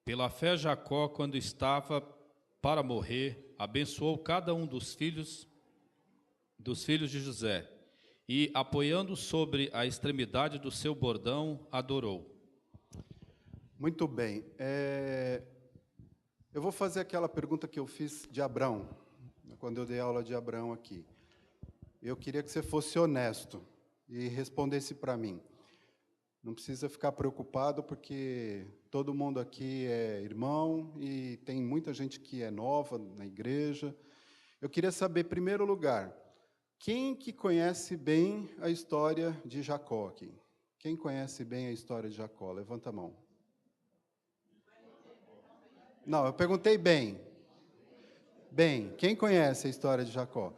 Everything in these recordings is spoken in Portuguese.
Pela fé, Jacó, quando estava para morrer, abençoou cada um dos filhos de José, e, apoiando sobre a extremidade do seu bordão, adorou. Muito bem. Eu vou fazer aquela pergunta que eu fiz de Abrão, quando eu dei aula de Abrão aqui. Eu queria que você fosse honesto e respondesse para mim. Não precisa ficar preocupado, porque todo mundo aqui é irmão e tem muita gente que é nova na igreja. Eu queria saber, em primeiro lugar, quem que conhece bem a história de Jacó aqui? Quem conhece bem a história de Jacó? Levanta a mão. Não, eu perguntei bem. Bem, quem conhece a história de Jacó?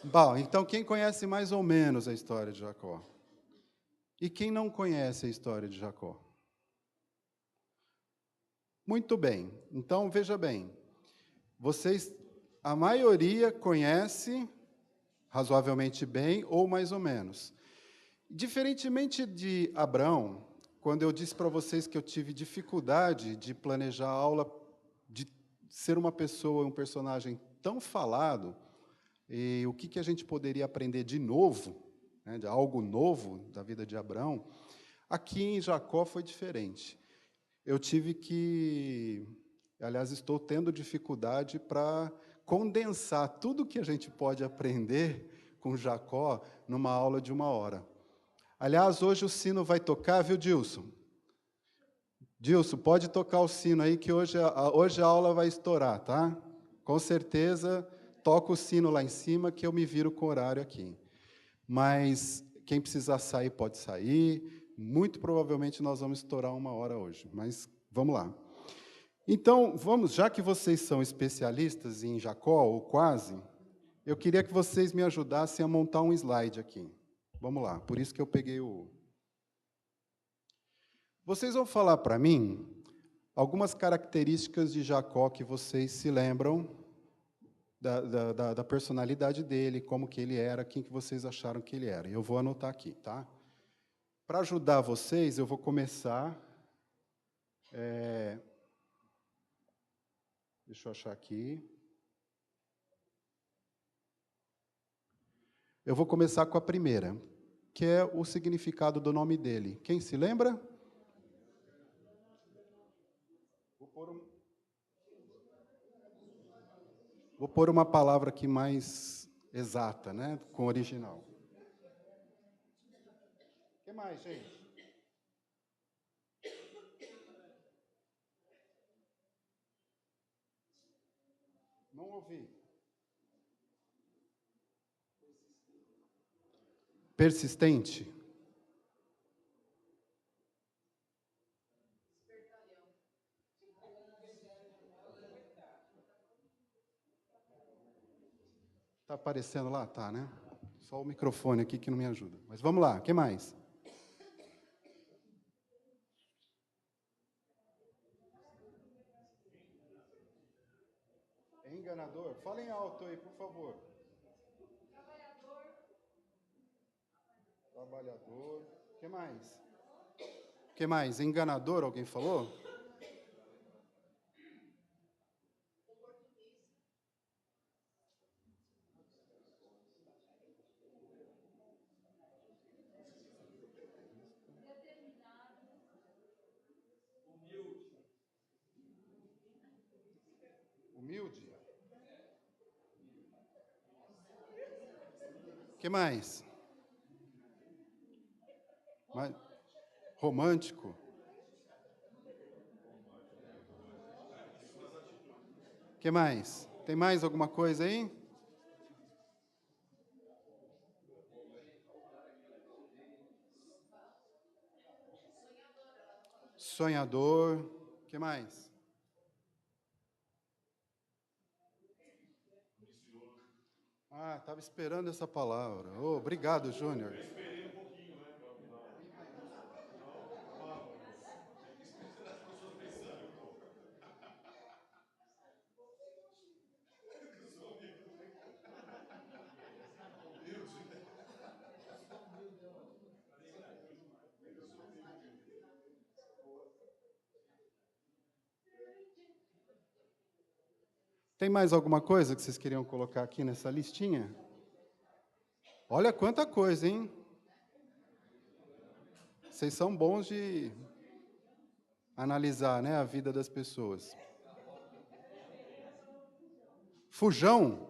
Bom, então quem conhece mais ou menos a história de Jacó? E quem não conhece a história de Jacó? Muito bem. Então, veja bem. Vocês, a maioria conhece razoavelmente bem ou mais ou menos. Diferentemente de Abrão, quando eu disse para vocês que eu tive dificuldade de planejar a aula, de ser uma pessoa, um personagem tão falado, e o que a gente poderia aprender de novo, né, de algo novo da vida de Abrão, aqui em Jacó foi diferente. Eu tive que, aliás, estou tendo dificuldade para condensar tudo que a gente pode aprender com Jacó numa aula de 1 hora. Aliás, hoje o sino vai tocar, viu, Dilson? Dilson, pode tocar o sino aí, que hoje a aula vai estourar, tá? Com certeza, toca o sino lá em cima, que eu me viro com o horário aqui. Mas quem precisar sair, pode sair. Muito provavelmente nós vamos estourar 1 hora hoje, mas vamos lá. Então, vamos, já que vocês são especialistas em Jacó, ou quase, eu queria que vocês me ajudassem a montar um slide aqui. Vamos lá, por isso que eu peguei o... Vocês vão falar para mim algumas características de Jacó que vocês se lembram da personalidade dele, como que ele era, quem que vocês acharam que ele era. Eu vou anotar aqui, tá? Para ajudar vocês, eu vou começar... Deixa eu achar aqui. Eu vou começar com a primeira, que é o significado do nome dele. Quem se lembra? Vou pôr uma palavra aqui mais exata, né, com o original. O que mais, gente? Não ouvi. Persistente? Está aparecendo lá? Tá, né? Só o microfone aqui que não me ajuda. Mas vamos lá, o que mais? É enganador? Falem alto aí, por favor. Trabalhador. O que mais? O que mais? Enganador, alguém falou? Humilde. O que mais? Romântico. O que mais? Tem mais alguma coisa aí? Sonhador. O que mais? Ah, estava esperando essa palavra. Oh, obrigado, Júnior. Tem mais alguma coisa que vocês queriam colocar aqui nessa listinha? Olha quanta coisa, hein? Vocês são bons de analisar, né, a vida das pessoas. Fujão?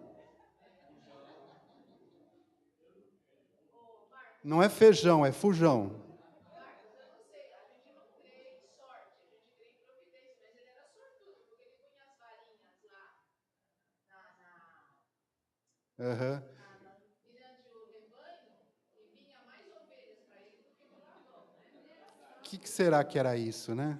Não é feijão, é fujão. Uhum. O que será que era isso, né?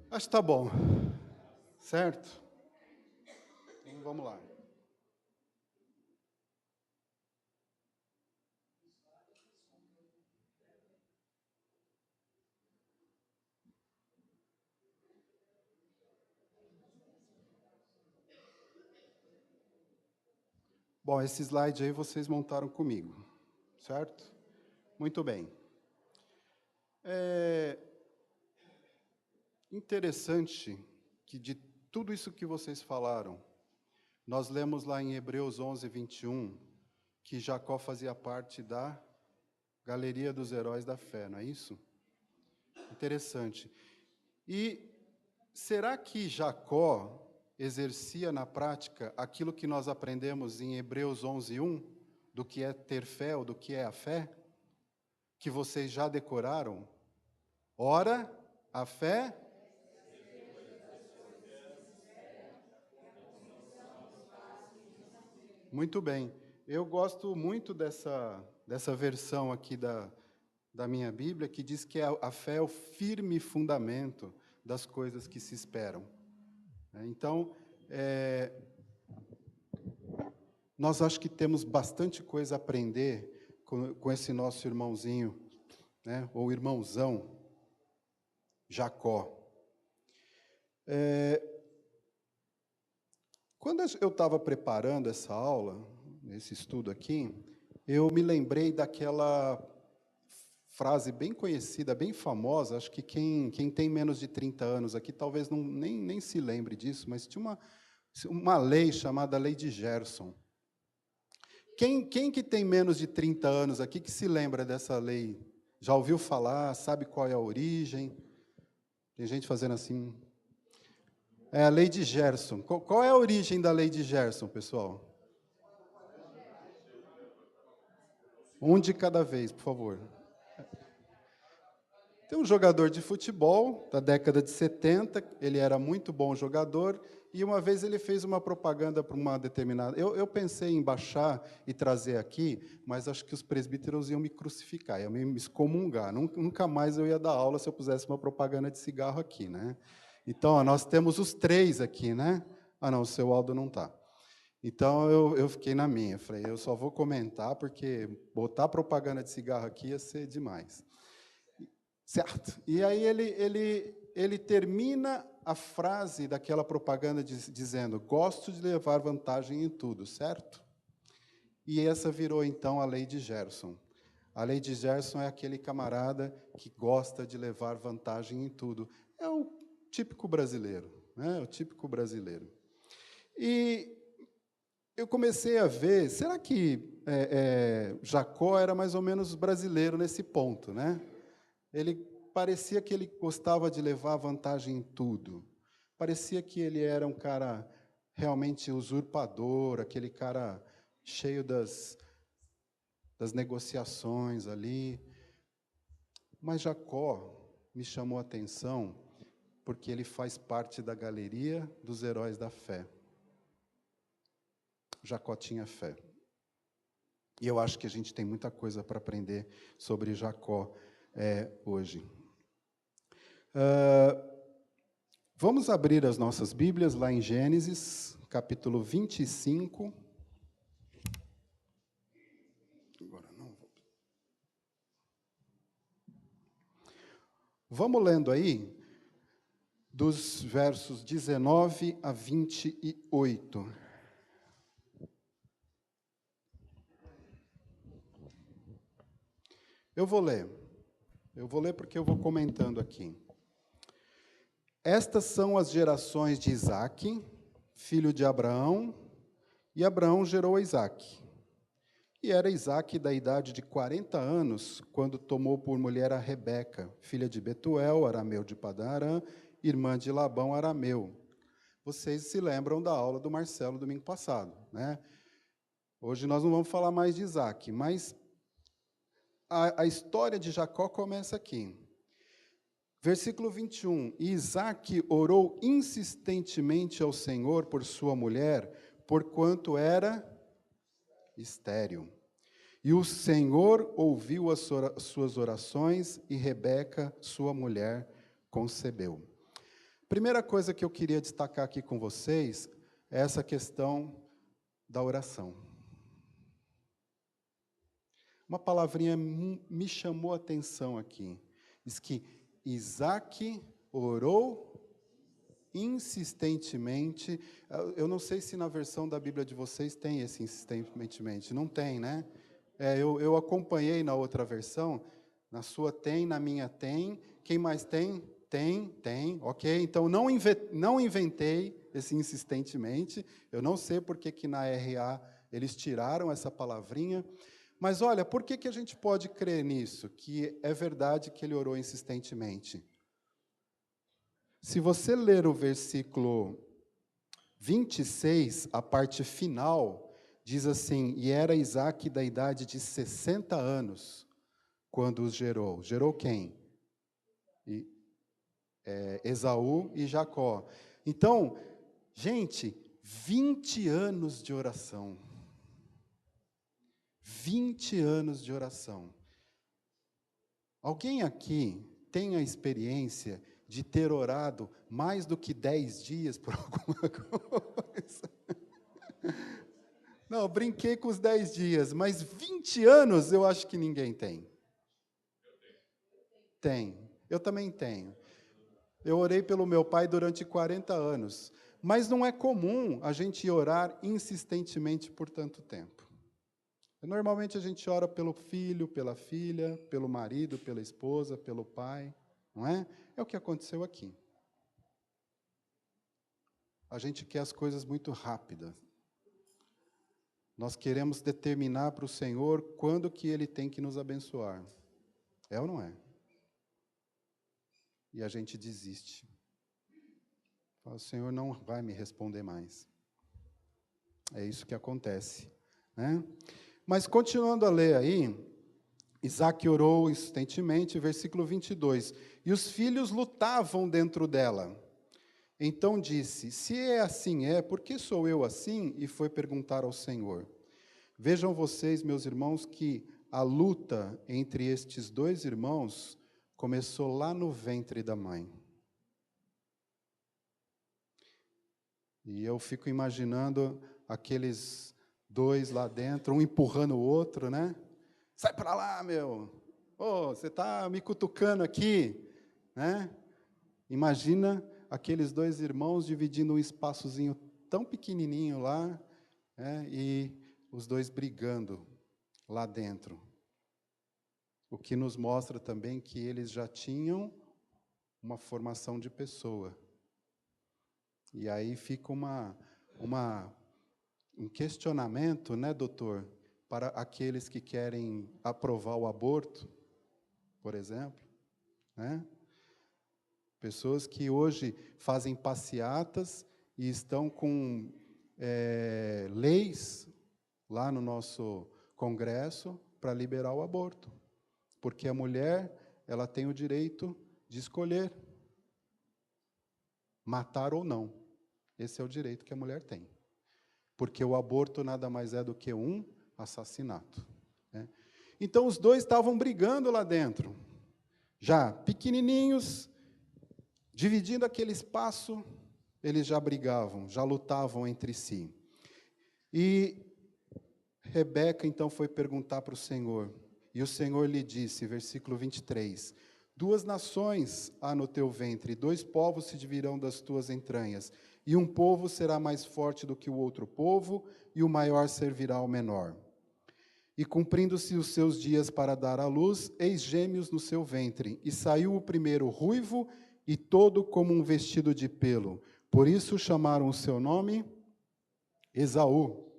Acho que tá bom. Certo? Então, vamos lá. Bom, esse slide aí vocês montaram comigo, certo? Muito bem. É interessante que de tudo isso que vocês falaram, nós lemos lá em Hebreus 11, 21, que Jacó fazia parte da galeria dos heróis da fé, não é isso? Interessante. E será que Jacó exercia na prática aquilo que nós aprendemos em Hebreus 11, 1, do que é ter fé ou do que é a fé? Que vocês já decoraram? Ora, a fé... Muito bem. Eu gosto muito dessa versão aqui da minha Bíblia, que diz que a fé é o firme fundamento das coisas que se esperam. Então, nós acho que temos bastante coisa a aprender com esse nosso irmãozinho, né, ou irmãozão, Jacó. Quando eu estava preparando essa aula, esse estudo aqui, eu me lembrei daquela frase bem conhecida, bem famosa, acho que quem tem menos de 30 anos aqui talvez nem se lembre disso, mas tinha uma lei chamada Lei de Gerson. Quem que tem menos de 30 anos aqui que se lembra dessa lei? Já ouviu falar? Sabe qual é a origem? Tem gente fazendo assim... É a Lei de Gerson. Qual é a origem da Lei de Gerson, pessoal? Um de cada vez, por favor. Tem um jogador de futebol da década de 70, ele era muito bom jogador, e uma vez ele fez uma propaganda para uma determinada... Eu pensei em baixar e trazer aqui, mas acho que os presbíteros iam me crucificar, iam me excomungar. Nunca mais eu ia dar aula se eu pusesse uma propaganda de cigarro aqui, né? Então, ó, nós temos os 3 aqui, né? Ah, não, o seu Aldo não está. Então, eu fiquei na minha. Falei, eu só vou comentar, porque botar propaganda de cigarro aqui ia ser demais. Certo. E aí ele termina a frase daquela propaganda dizendo, gosto de levar vantagem em tudo, certo? E essa virou, então, a Lei de Gerson. A Lei de Gerson é aquele camarada que gosta de levar vantagem em tudo. É o típico brasileiro, né? O típico brasileiro. E eu comecei a ver, será que Jacó era mais ou menos brasileiro nesse ponto, né? Ele parecia que ele gostava de levar vantagem em tudo. Parecia que ele era um cara realmente usurpador, aquele cara cheio das negociações ali. Mas Jacó me chamou a atenção porque ele faz parte da galeria dos heróis da fé. Jacó tinha fé. E eu acho que a gente tem muita coisa para aprender sobre Jacó hoje. Vamos abrir as nossas Bíblias lá em Gênesis, capítulo 25. Agora não vou. Vamos lendo aí, dos versos 19 a 28. Eu vou ler porque eu vou comentando aqui. Estas são as gerações de Isaque, filho de Abraão, e Abraão gerou a Isaque. E era Isaque da idade de 40 anos, quando tomou por mulher a Rebeca, filha de Betuel, arameu de Padan-Aram, irmã de Labão, arameu. Vocês se lembram da aula do Marcelo domingo passado, né? Hoje nós não vamos falar mais de Isaque, mas a história de Jacó começa aqui. Versículo 21. E Isaque orou insistentemente ao Senhor por sua mulher, porquanto era estéril. E o Senhor ouviu as suas orações, e Rebeca, sua mulher, concebeu. Primeira coisa que eu queria destacar aqui com vocês é essa questão da oração. Uma palavrinha me chamou a atenção aqui. Diz que Isaque orou insistentemente. Eu não sei se na versão da Bíblia de vocês tem esse insistentemente. Não tem, né? Eu acompanhei na outra versão. Na sua tem, na minha tem. Quem mais tem? Tem. Ok, então não inventei esse insistentemente. Eu não sei por que na RA eles tiraram essa palavrinha. Mas olha, por que a gente pode crer nisso? Que é verdade que ele orou insistentemente. Se você ler o versículo 26, a parte final, diz assim: e era Isaque da idade de 60 anos, quando os gerou. Gerou quem? Esaú e Jacó. Então, gente, 20 anos de oração. 20 anos de oração. Alguém aqui tem a experiência de ter orado mais do que 10 dias por alguma coisa? Não, brinquei com os 10 dias, mas 20 anos eu acho que ninguém tem. Tem, eu também tenho. Eu orei pelo meu pai durante 40 anos, mas não é comum a gente orar insistentemente por tanto tempo. Normalmente a gente ora pelo filho, pela filha, pelo marido, pela esposa, pelo pai, não é? É o que aconteceu aqui. A gente quer as coisas muito rápidas. Nós queremos determinar para o Senhor quando que Ele tem que nos abençoar. É ou não é? E a gente desiste. Fala, o Senhor não vai me responder mais. É isso que acontece, né? Mas continuando a ler aí, Isaque orou insistentemente, versículo 22. E os filhos lutavam dentro dela. Então disse, se é assim por que sou eu assim? E foi perguntar ao Senhor. Vejam vocês, meus irmãos, que a luta entre estes dois irmãos começou lá no ventre da mãe. E eu fico imaginando aqueles dois lá dentro, um empurrando o outro, né? Sai para lá, meu! Oh, você está me cutucando aqui, né? Imagina aqueles dois irmãos dividindo um espaçozinho tão pequenininho lá, né? E os dois brigando lá dentro. O que nos mostra também que eles já tinham uma formação de pessoa. E aí fica um questionamento, né, doutor, para aqueles que querem aprovar o aborto, por exemplo, né? Pessoas que hoje fazem passeatas e estão com leis lá no nosso Congresso para liberar o aborto, porque a mulher ela tem o direito de escolher matar ou não. Esse é o direito que a mulher tem. Porque o aborto nada mais é do que um assassinato, né? Então, os dois estavam brigando lá dentro, já pequenininhos, dividindo aquele espaço, eles já brigavam, já lutavam entre si. E Rebeca, então, foi perguntar para o Senhor, e o Senhor lhe disse, versículo 23, 2 nações há no teu ventre, 2 povos se dividirão das tuas entranhas, e um povo será mais forte do que o outro povo, e o maior servirá ao menor. E cumprindo-se os seus dias para dar à luz, eis gêmeos no seu ventre. E saiu o primeiro ruivo e todo como um vestido de pelo. Por isso chamaram o seu nome Esaú.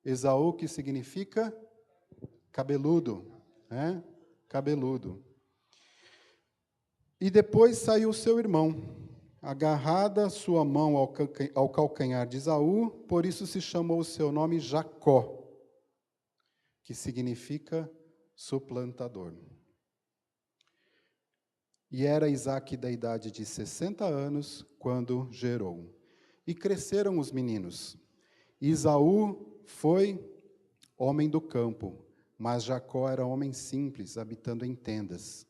Esaú, que significa cabeludo, né? Cabeludo. E depois saiu seu irmão, agarrada sua mão ao calcanhar de Esaú, por isso se chamou o seu nome Jacó, que significa suplantador. E era Isaque da idade de 60 anos, quando gerou. E cresceram os meninos. Esaú foi homem do campo, mas Jacó era homem simples, habitando em tendas.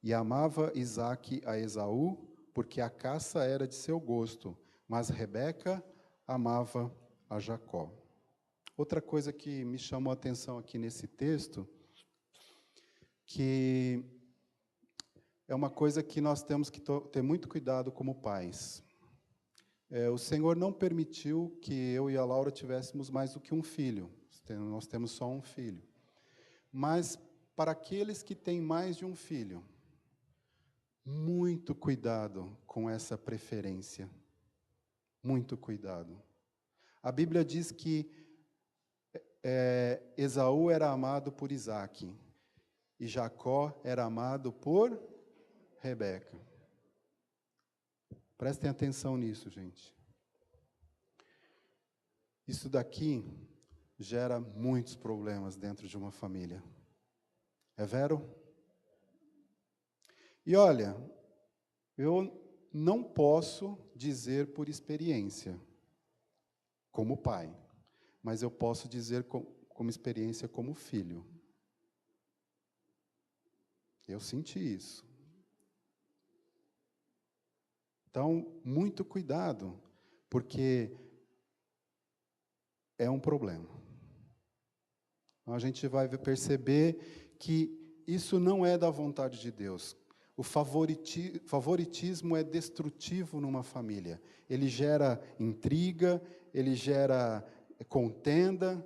E amava Isaque a Esaú, porque a caça era de seu gosto, mas Rebeca amava a Jacó. Outra coisa que me chamou a atenção aqui nesse texto, que é uma coisa que nós temos que ter muito cuidado como pais. O Senhor não permitiu que eu e a Laura tivéssemos mais do que um filho. Nós temos só um filho. Mas, para aqueles que têm mais de um filho, muito cuidado com essa preferência. Muito cuidado. A Bíblia diz que Esaú era amado por Isaque e Jacó era amado por Rebeca. Prestem atenção nisso, gente. Isso daqui gera muitos problemas dentro de uma família. É vero? E olha, eu não posso dizer por experiência, como pai, mas eu posso dizer como experiência como filho. Eu senti isso. Então, muito cuidado, porque é um problema. A gente vai perceber que isso não é da vontade de Deus. O favoritismo é destrutivo numa família. Ele gera intriga, ele gera contenda,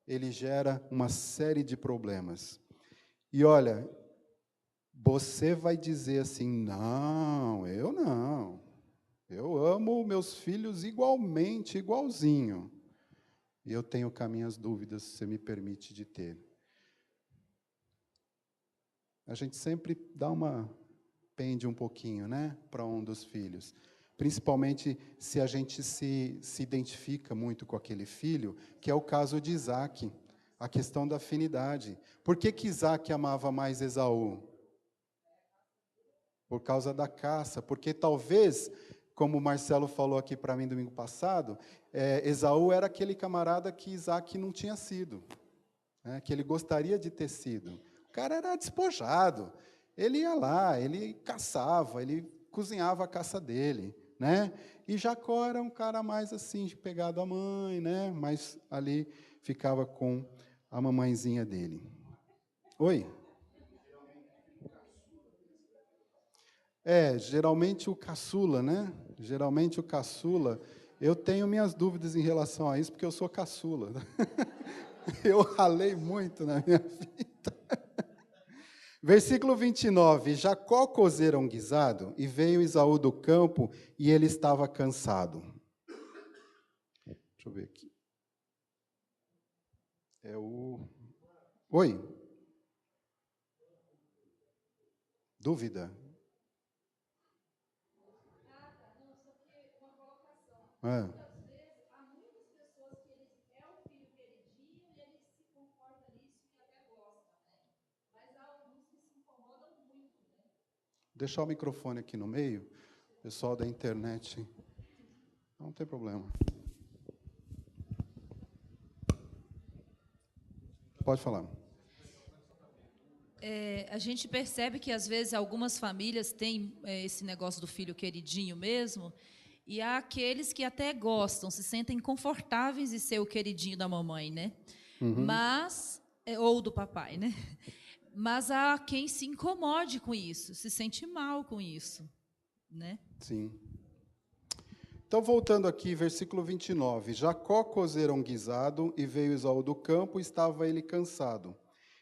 ele gera uma série de problemas. E olha, você vai dizer assim, não, eu amo meus filhos igualmente, igualzinho. E eu tenho cá minhas dúvidas, se você me permite de ter. A gente sempre pende um pouquinho, né, para um dos filhos. Principalmente se a gente se identifica muito com aquele filho, que é o caso de Isaque, a questão da afinidade. Por que Isaque amava mais Esaú? Por causa da caça, porque talvez, como o Marcelo falou aqui para mim domingo passado, Esaú era aquele camarada que Isaque não tinha sido, né, que ele gostaria de ter sido. O cara era despojado, ele ia lá, ele caçava, ele cozinhava a caça dele, né? E Jacó era um cara mais assim, pegado à mãe, né? Mas ali ficava com a mamãezinha dele. Oi? Geralmente o caçula, né? Geralmente o caçula. Eu tenho minhas dúvidas em relação a isso, porque eu sou caçula. Eu ralei muito na minha vida. Versículo 29. Jacó cozera um guisado, e veio Esaú do campo, e ele estava cansado. Deixa eu ver aqui. Oi? Dúvida? Muitas vezes, há muitas pessoas que é o filho queridinho e ele se conforta nisso e até gosta, né? Mas há alguns que se incomodam muito, né? Deixar o microfone aqui no meio, pessoal da internet. Não tem problema. Pode falar. A gente percebe que, às vezes, algumas famílias têm esse negócio do filho queridinho mesmo, e há aqueles que até gostam, se sentem confortáveis de ser o queridinho da mamãe, né? Uhum. Ou do papai, né? Mas há quem se incomode com isso, se sente mal com isso, né? Sim. Então, voltando aqui, versículo 29. Jacó cozera um guisado, e veio Esaú do campo, e estava ele cansado.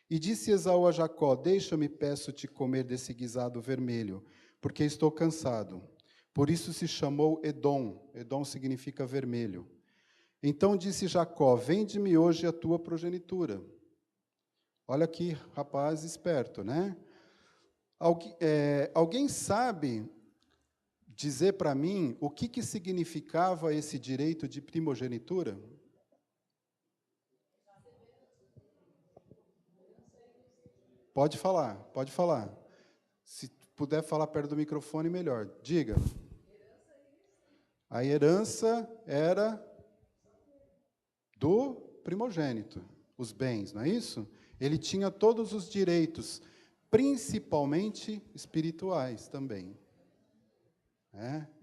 E disse Esaú a Jacó: deixa-me, peço-te, comer desse guisado vermelho, porque estou cansado. Por isso se chamou Edom. Edom significa vermelho. Então disse Jacó: vende-me hoje a tua progenitura. Olha que rapaz esperto, né? Alguém sabe dizer para mim o que significava esse direito de primogenitura? Pode falar, pode falar. Se puder falar perto do microfone, melhor. Diga. A herança era do primogênito, os bens, não é isso? Ele tinha todos os direitos, principalmente espirituais também.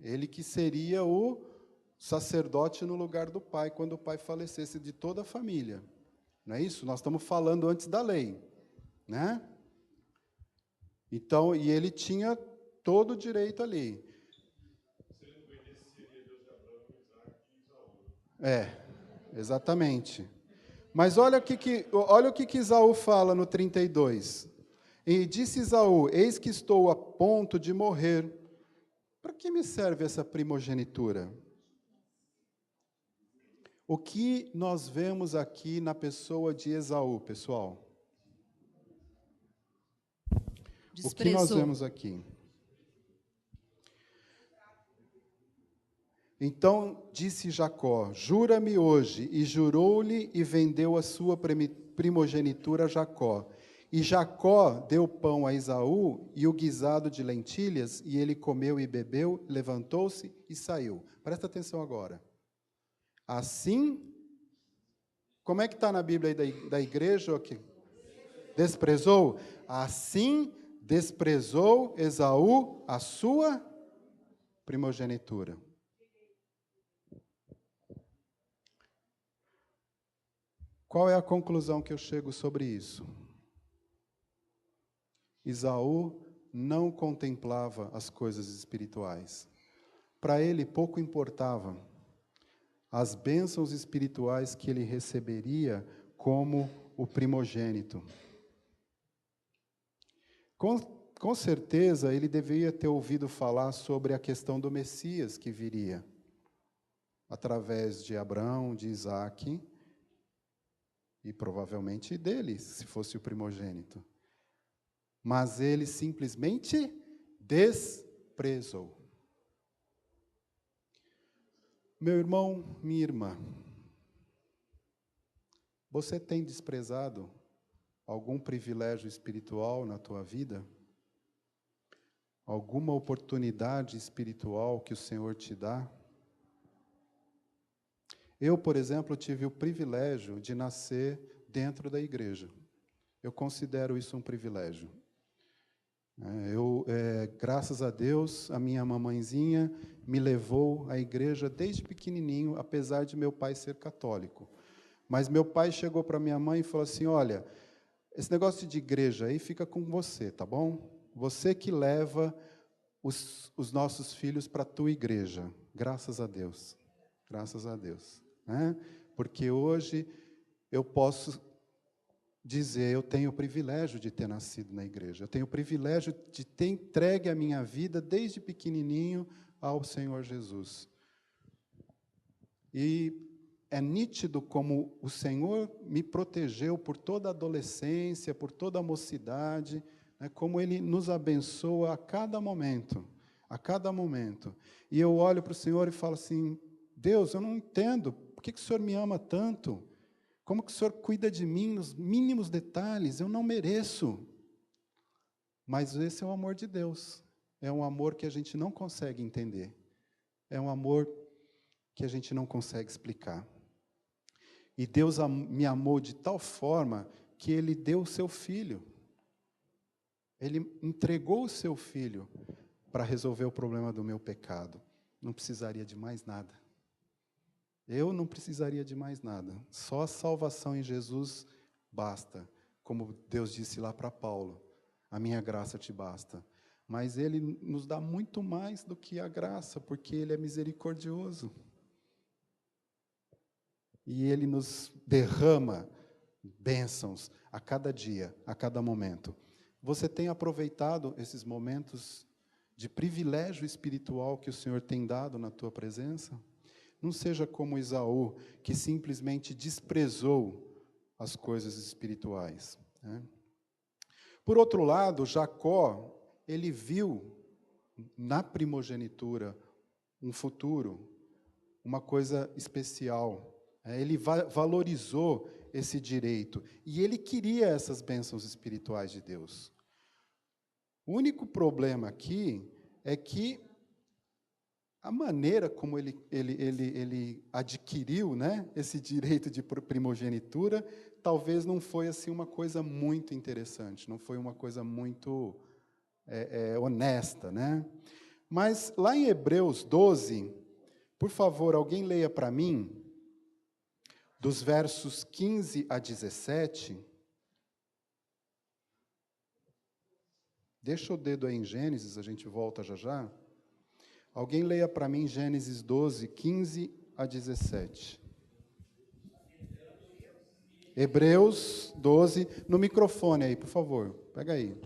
Ele que seria o sacerdote no lugar do pai, quando o pai falecesse, de toda a família. Não é isso? Nós estamos falando antes da lei, né? Então, e ele tinha todo o direito ali. Exatamente. Mas olha o que Esaú fala no 32. E disse Esaú: eis que estou a ponto de morrer. Para que me serve essa primogenitura? O que nós vemos aqui na pessoa de Esaú, pessoal? O que nós vemos aqui? Então disse Jacó: jura-me hoje. E jurou-lhe e vendeu a sua primogenitura a Jacó. E Jacó deu pão a Esaú e o guisado de lentilhas, e ele comeu e bebeu, levantou-se e saiu. Presta atenção agora. Assim, como é que está na Bíblia aí da igreja? Aqui? Desprezou? Assim desprezou Esaú a sua primogenitura. Qual é a conclusão que eu chego sobre isso? Esaú não contemplava as coisas espirituais. Para ele, pouco importava as bênçãos espirituais que ele receberia como o primogênito. Com certeza, ele deveria ter ouvido falar sobre a questão do Messias que viria, através de Abraão, de Isaque, e provavelmente dele, se fosse o primogênito. Mas ele simplesmente desprezou. Meu irmão, minha irmã, você tem desprezado algum privilégio espiritual na tua vida? Alguma oportunidade espiritual que o Senhor te dá? Eu, por exemplo, tive o privilégio de nascer dentro da igreja. Eu considero isso um privilégio. Graças a Deus, a minha mamãezinha me levou à igreja desde pequenininho, apesar de meu pai ser católico. Mas meu pai chegou para minha mãe e falou assim: olha, esse negócio de igreja aí fica com você, tá bom? Você que leva os nossos filhos para a tua igreja. Graças a Deus. Graças a Deus. Porque hoje eu posso dizer, eu tenho o privilégio de ter nascido na igreja, eu tenho o privilégio de ter entregue a minha vida desde pequenininho ao Senhor Jesus. E é nítido como o Senhor me protegeu por toda a adolescência, por toda a mocidade, como Ele nos abençoa a cada momento, a cada momento. E eu olho para o Senhor e falo assim: Deus, eu não entendo, por que o Senhor me ama tanto? Como que o Senhor cuida de mim nos mínimos detalhes? Eu não mereço. Mas esse é o amor de Deus. É um amor que a gente não consegue entender. É um amor que a gente não consegue explicar. E Deus me amou de tal forma que Ele deu o seu Filho. Ele entregou o seu Filho para resolver o problema do meu pecado. Não precisaria de mais nada. Eu não precisaria de mais nada. Só a salvação em Jesus basta. Como Deus disse lá para Paulo: a minha graça te basta. mas Ele nos dá muito mais do que a graça, porque Ele é misericordioso. E Ele nos derrama bênçãos a cada dia, a cada momento. Você tem aproveitado esses momentos de privilégio espiritual que o Senhor tem dado na tua presença? Não seja como Esaú, que simplesmente desprezou as coisas espirituais, né? Por outro lado, Jacó, ele viu na primogenitura um futuro, uma coisa especial. Ele valorizou esse direito e ele queria essas bênçãos espirituais de Deus. O único problema aqui é que a maneira como ele adquiriu, né, esse direito de primogenitura, talvez não foi assim uma coisa muito interessante, não foi uma coisa muito honesta, né? Mas lá em Hebreus 12, por favor, alguém leia para mim, dos versos 15 a 17. Deixa o dedo aí em Gênesis, a gente volta já já. Alguém leia para mim Gênesis 12, 15 a 17. Hebreus 12, no microfone aí, por favor. Pega aí.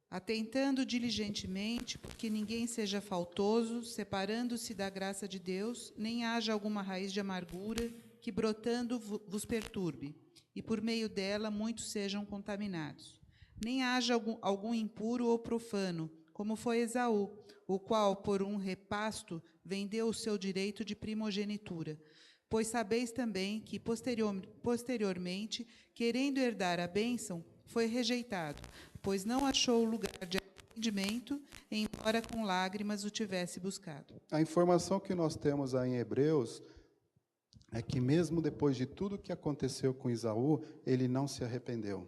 Atentando diligentemente, que ninguém seja faltoso, separando-se da graça de Deus, nem haja alguma raiz de amargura que brotando vos perturbe, e por meio dela muitos sejam contaminados. Nem haja algum impuro ou profano, como foi Esaú, o qual, por um repasto, vendeu o seu direito de primogenitura. Pois sabeis também que, posteriormente, querendo herdar a bênção, foi rejeitado, pois não achou lugar de arrependimento, embora com lágrimas o tivesse buscado. A informação que nós temos aí em Hebreus é que mesmo depois de tudo que aconteceu com Esaú, ele não se arrependeu.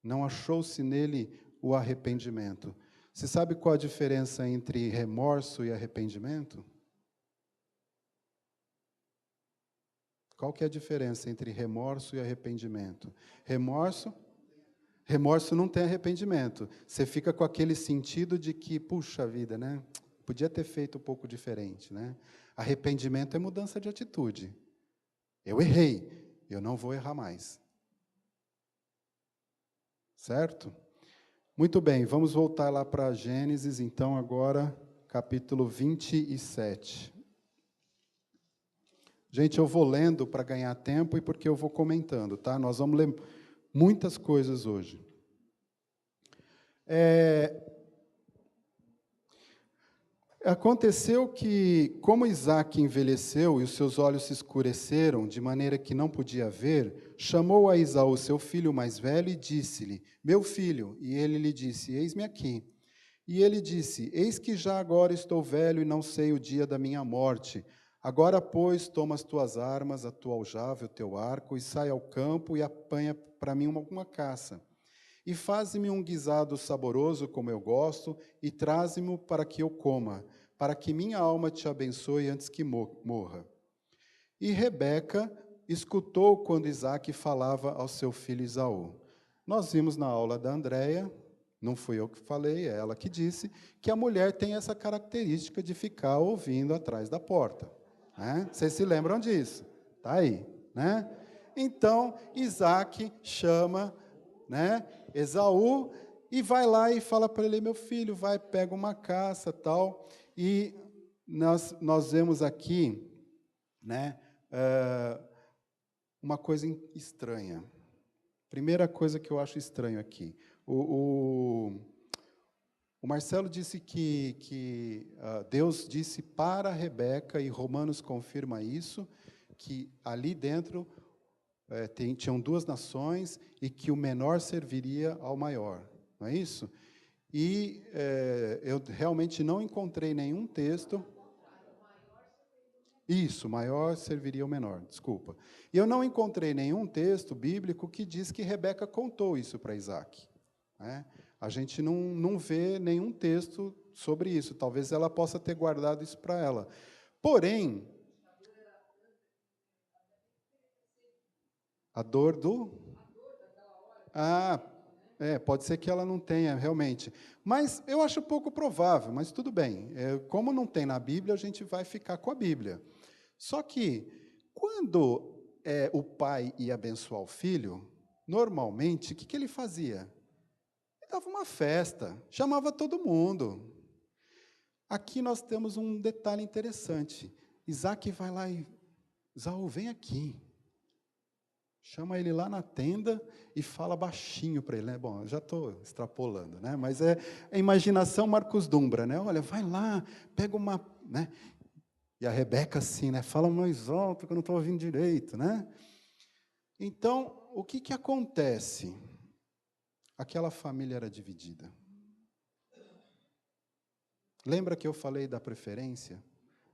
Não achou-se nele o arrependimento. Você sabe qual a diferença entre remorso e arrependimento? Qual que é a diferença entre remorso e arrependimento? Remorso não tem arrependimento. Você fica com aquele sentido de que, puxa vida, né? Podia ter feito um pouco diferente, né? Arrependimento é mudança de atitude. Eu errei, eu não vou errar mais. Certo? Muito bem, vamos voltar lá para Gênesis, então, agora, capítulo 27. Gente, eu vou lendo para ganhar tempo e porque eu vou comentando, tá? Nós vamos ler muitas coisas hoje. Aconteceu que, como Isaque envelheceu e os seus olhos se escureceram, de maneira que não podia ver, chamou a Esaú, seu filho mais velho, e disse-lhe, meu filho, e ele lhe disse, eis-me aqui. E ele disse, eis que já agora estou velho e não sei o dia da minha morte. Agora, pois, toma as tuas armas, a tua aljava e o teu arco, e sai ao campo e apanha para mim alguma caça. E faze-me um guisado saboroso, como eu gosto, e traze-mo para que eu coma, para que minha alma te abençoe antes que morra. E Rebeca escutou quando Isaque falava ao seu filho Esaú. Nós vimos na aula da Andréia, não fui eu que falei, é ela que disse, que a mulher tem essa característica de ficar ouvindo atrás da porta. Né? Vocês se lembram disso? Está aí. Né? Então, Isaque chama, né, Esaú e vai lá e fala para ele, meu filho, vai, pega uma caça, tal. E nós vemos aqui, né, uma coisa estranha. Primeira coisa que eu acho estranho aqui. O Marcelo disse que Deus disse para Rebeca, e Romanos confirma isso, que ali dentro tinham duas nações e que o menor serviria ao maior. Não é isso? E eu realmente não encontrei nenhum texto... Isso, maior serviria ao menor, desculpa. E eu não encontrei nenhum texto bíblico que diz que Rebeca contou isso para Isaque. Né? A gente não vê nenhum texto sobre isso. Talvez ela possa ter guardado isso para ela. Porém, A dor do... Ah, pode ser que ela não tenha, realmente. Mas eu acho pouco provável, mas tudo bem. Como não tem na Bíblia, a gente vai ficar com a Bíblia. Só que, quando o pai ia abençoar o filho, normalmente, o que ele fazia? Ele dava uma festa, chamava todo mundo. Aqui nós temos um detalhe interessante. Isaac vai lá e... Esaú, vem aqui. Chama ele lá na tenda e fala baixinho para ele, né? Bom, eu já estou extrapolando, né? Mas é a imaginação Marcos Dumbra, né? Olha, vai lá, pega uma... Né? E a Rebeca assim, né? Fala mais alto que eu não estou ouvindo direito, né? Então, o que acontece? Aquela família era dividida. Lembra que eu falei da preferência,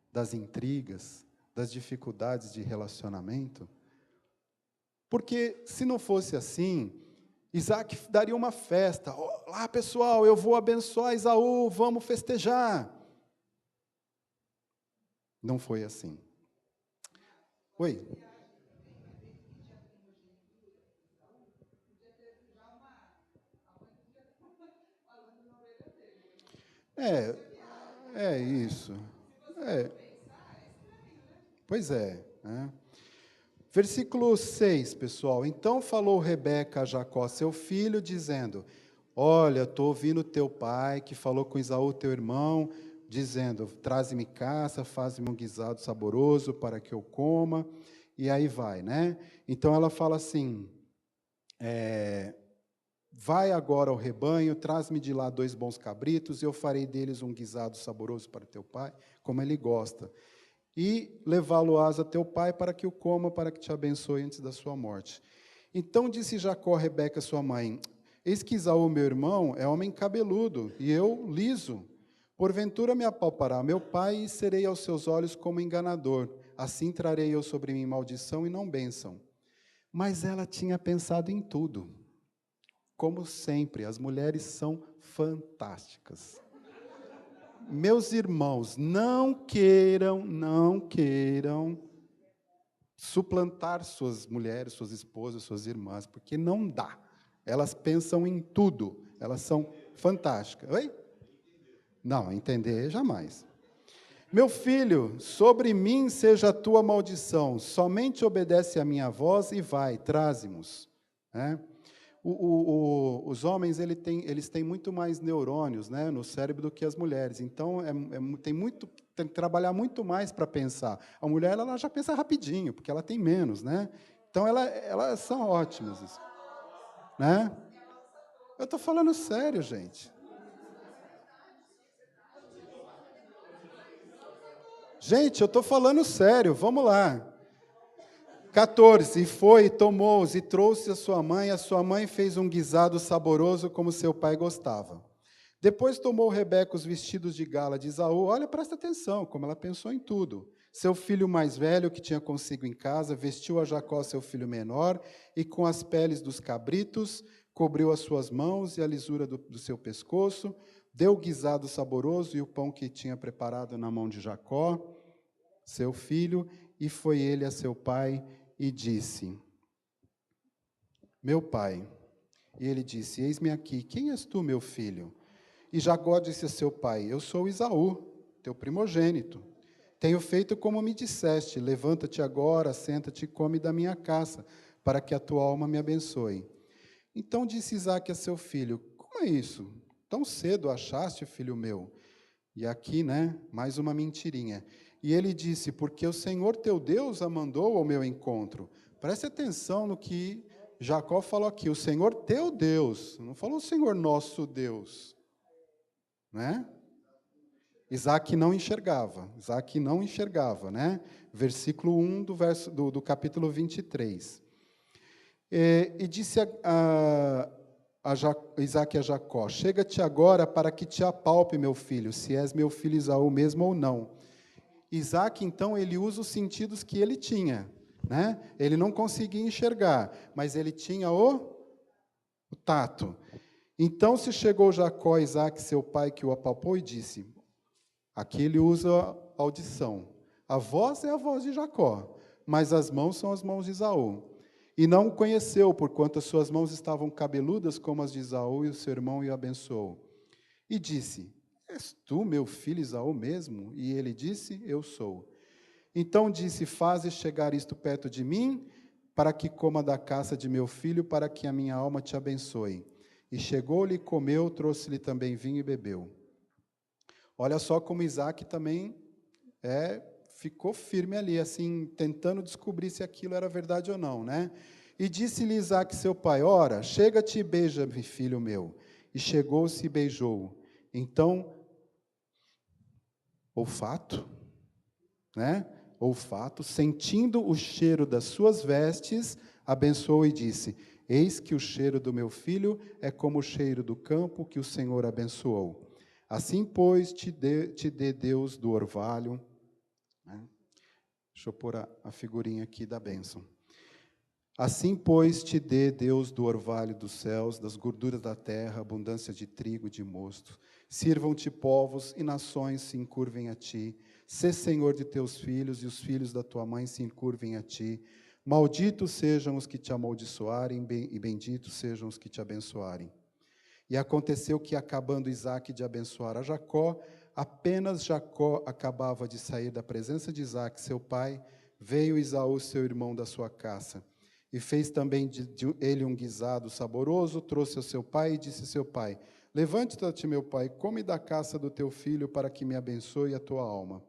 das intrigas, das dificuldades de relacionamento? Porque, se não fosse assim, Isaac daria uma festa. Olá, pessoal, eu vou abençoar Esaú, vamos festejar. Não foi assim. Oi? Isso. Pois é, né? Versículo 6, pessoal. Então falou Rebeca a Jacó, seu filho, dizendo: olha, estou ouvindo teu pai, que falou com Esaú, teu irmão, dizendo: traze-me caça, faz-me um guisado saboroso para que eu coma. E aí vai, né? Então ela fala assim: vai agora ao rebanho, traz-me de lá 2 bons cabritos, e eu farei deles um guisado saboroso para teu pai, como ele gosta. E levá-lo-ás a teu pai para que o coma, para que te abençoe antes da sua morte. Então disse Jacó a Rebeca, sua mãe: eis que Esaú, meu irmão, é homem cabeludo, e eu liso. Porventura me apalpará meu pai, e serei aos seus olhos como enganador. Assim trarei eu sobre mim maldição e não bênção. Mas ela tinha pensado em tudo. Como sempre, as mulheres são fantásticas. Meus irmãos, não queiram suplantar suas mulheres, suas esposas, suas irmãs, porque não dá. Elas pensam em tudo, elas são fantásticas. Oi? Não, entender jamais. Meu filho, sobre mim seja a tua maldição, somente obedece à minha voz e vai, traze-mos. Os homens eles têm muito mais neurônios, né, no cérebro do que as mulheres. Então, tem que trabalhar muito mais para pensar. A mulher ela já pensa rapidinho, porque ela tem menos, né? Então, elas são ótimas. Né? Eu estou falando sério, gente. Gente, eu estou falando sério, vamos lá. 14, e foi, tomou-os, e trouxe a sua mãe fez um guisado saboroso, como seu pai gostava. Depois tomou Rebeca os vestidos de gala de Esaú, olha, presta atenção, como ela pensou em tudo. Seu filho mais velho, que tinha consigo em casa, vestiu a Jacó, seu filho menor, e com as peles dos cabritos, cobriu as suas mãos e a lisura do seu pescoço, deu o guisado saboroso e o pão que tinha preparado na mão de Jacó, seu filho, e foi ele a seu pai, e disse: meu pai. E ele disse: eis-me aqui, quem és tu, meu filho? E Jacó disse a seu pai: eu sou Esaú, teu primogênito. Tenho feito como me disseste, levanta-te agora, senta-te e come da minha caça, para que a tua alma me abençoe. Então disse Isaque a seu filho: como é isso? Tão cedo achaste, filho meu? E aqui, né, mais uma mentirinha. E ele disse: porque o Senhor teu Deus a mandou ao meu encontro. Preste atenção no que Jacó falou aqui, o Senhor teu Deus, não falou o Senhor nosso Deus. Né? Isaac não enxergava, né? Versículo 1 do capítulo 23. E disse Isaac a Jacó: chega-te agora para que te apalpe, meu filho, se és meu filho Esaú mesmo ou não. Isaac, então, ele usa os sentidos que ele tinha, né? Ele não conseguia enxergar, mas ele tinha o tato. Então se chegou Jacó a Isaac, seu pai, que o apalpou, e disse, aqui ele usa a audição. A voz é a voz de Jacó, mas as mãos são as mãos de Esaú. E não o conheceu, porquanto as suas mãos estavam cabeludas como as de Esaú, e o seu irmão o abençoou. E disse: És tu, meu filho Esaú mesmo? E ele disse: Eu sou. Então disse: Faze chegar isto perto de mim, para que coma da caça de meu filho, para que a minha alma te abençoe. E chegou-lhe, comeu, trouxe-lhe também vinho e bebeu. Olha só como Isaac também ficou firme ali, assim, tentando descobrir se aquilo era verdade ou não, né? E disse-lhe Isaac, seu pai: Ora, chega-te e beija-me, filho meu. E chegou-se e beijou-o. Então, olfato, né? Olfato, sentindo o cheiro das suas vestes, abençoou e disse: Eis que o cheiro do meu filho é como o cheiro do campo que o Senhor abençoou. Assim, pois, te dê Deus do orvalho. Né? Deixa eu pôr a figurinha aqui da bênção. Assim, pois, te dê Deus do orvalho dos céus, das gorduras da terra, abundância de trigo e de mosto. Sirvam-te povos e nações se encurvem a ti. Sê senhor de teus filhos, e os filhos da tua mãe se encurvem a ti. Malditos sejam os que te amaldiçoarem, e benditos sejam os que te abençoarem. E aconteceu que, acabando Isaque de abençoar a Jacó, apenas Jacó acabava de sair da presença de Isaque, seu pai, veio Esaú, seu irmão, da sua caça. E fez também de ele um guisado saboroso, trouxe ao seu pai e disse: seu pai: levante-te, meu pai, come da caça do teu filho, para que me abençoe a tua alma.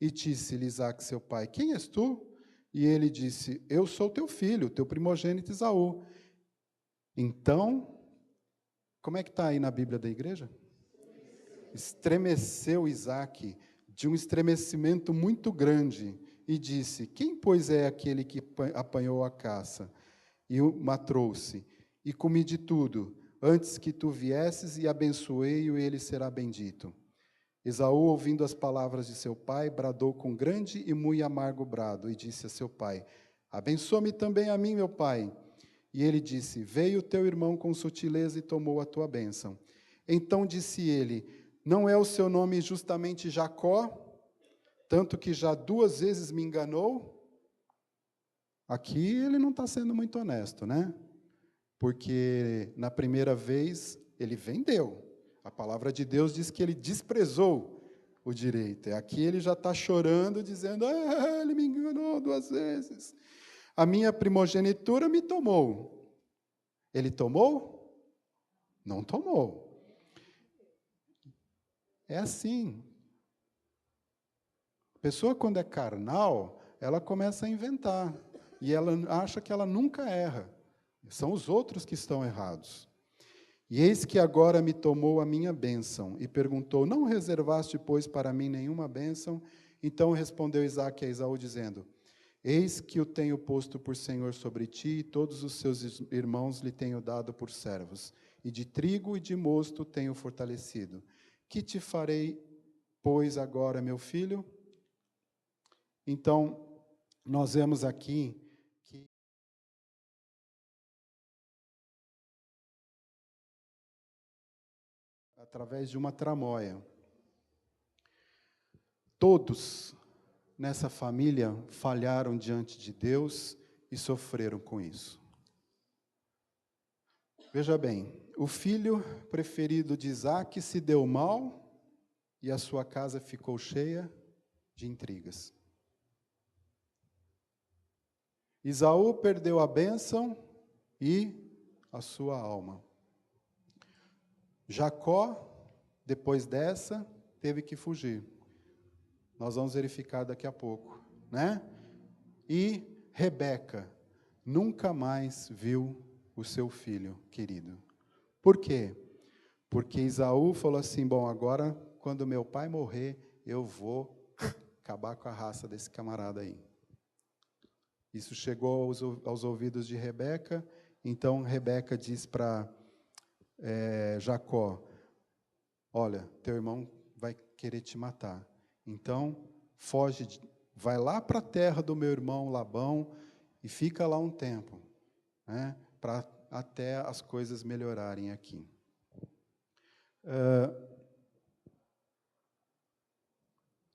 E disse-lhe Isaque, seu pai: quem és tu? E ele disse: eu sou teu filho, teu primogênito Esaú. Então, como é que está aí na Bíblia da igreja? Estremeceu Isaque, de um estremecimento muito grande, e disse: quem, pois, é aquele que apanhou a caça e uma trouxe? E comi de tudo, antes que tu viesses, e abençoei-o, e ele será bendito. Esaú, ouvindo as palavras de seu pai, bradou com grande e muito amargo brado, e disse a seu pai: abençoa-me também a mim, meu pai. E ele disse: veio teu irmão com sutileza e tomou a tua bênção. Então disse ele: não é o seu nome justamente Jacó, tanto que já 2 vezes me enganou? Aqui ele não está sendo muito honesto, né? Porque na primeira vez ele vendeu. A palavra de Deus diz que ele desprezou o direito. Aqui ele já está chorando, dizendo: ele me enganou 2 vezes. A minha primogenitura me tomou. Ele tomou? Não tomou. É assim. A pessoa, quando é carnal, ela começa a inventar. E ela acha que ela nunca erra. São os outros que estão errados. E eis que agora me tomou a minha bênção. E perguntou: não reservaste, pois, para mim nenhuma bênção? Então respondeu Isaque a Esaú, dizendo: eis que o tenho posto por senhor sobre ti, e todos os seus irmãos lhe tenho dado por servos. E de trigo e de mosto tenho fortalecido. Que te farei, pois, agora, meu filho? Então, nós vemos aqui que através de uma tramóia, todos nessa família falharam diante de Deus e sofreram com isso. Veja bem, o filho preferido de Isaque se deu mal e a sua casa ficou cheia de intrigas. Esaú perdeu a bênção e a sua alma. Jacó, depois dessa, teve que fugir. Nós vamos verificar daqui a pouco, né? E Rebeca nunca mais viu o seu filho querido. Por quê? Porque Esaú falou assim: bom, agora, quando meu pai morrer, eu vou acabar com a raça desse camarada aí. Isso chegou aos ouvidos de Rebeca. Então Rebeca diz para Jacó: olha, teu irmão vai querer te matar. Então, foge, vai lá para a terra do meu irmão Labão e fica lá um tempo, né, para até as coisas melhorarem aqui.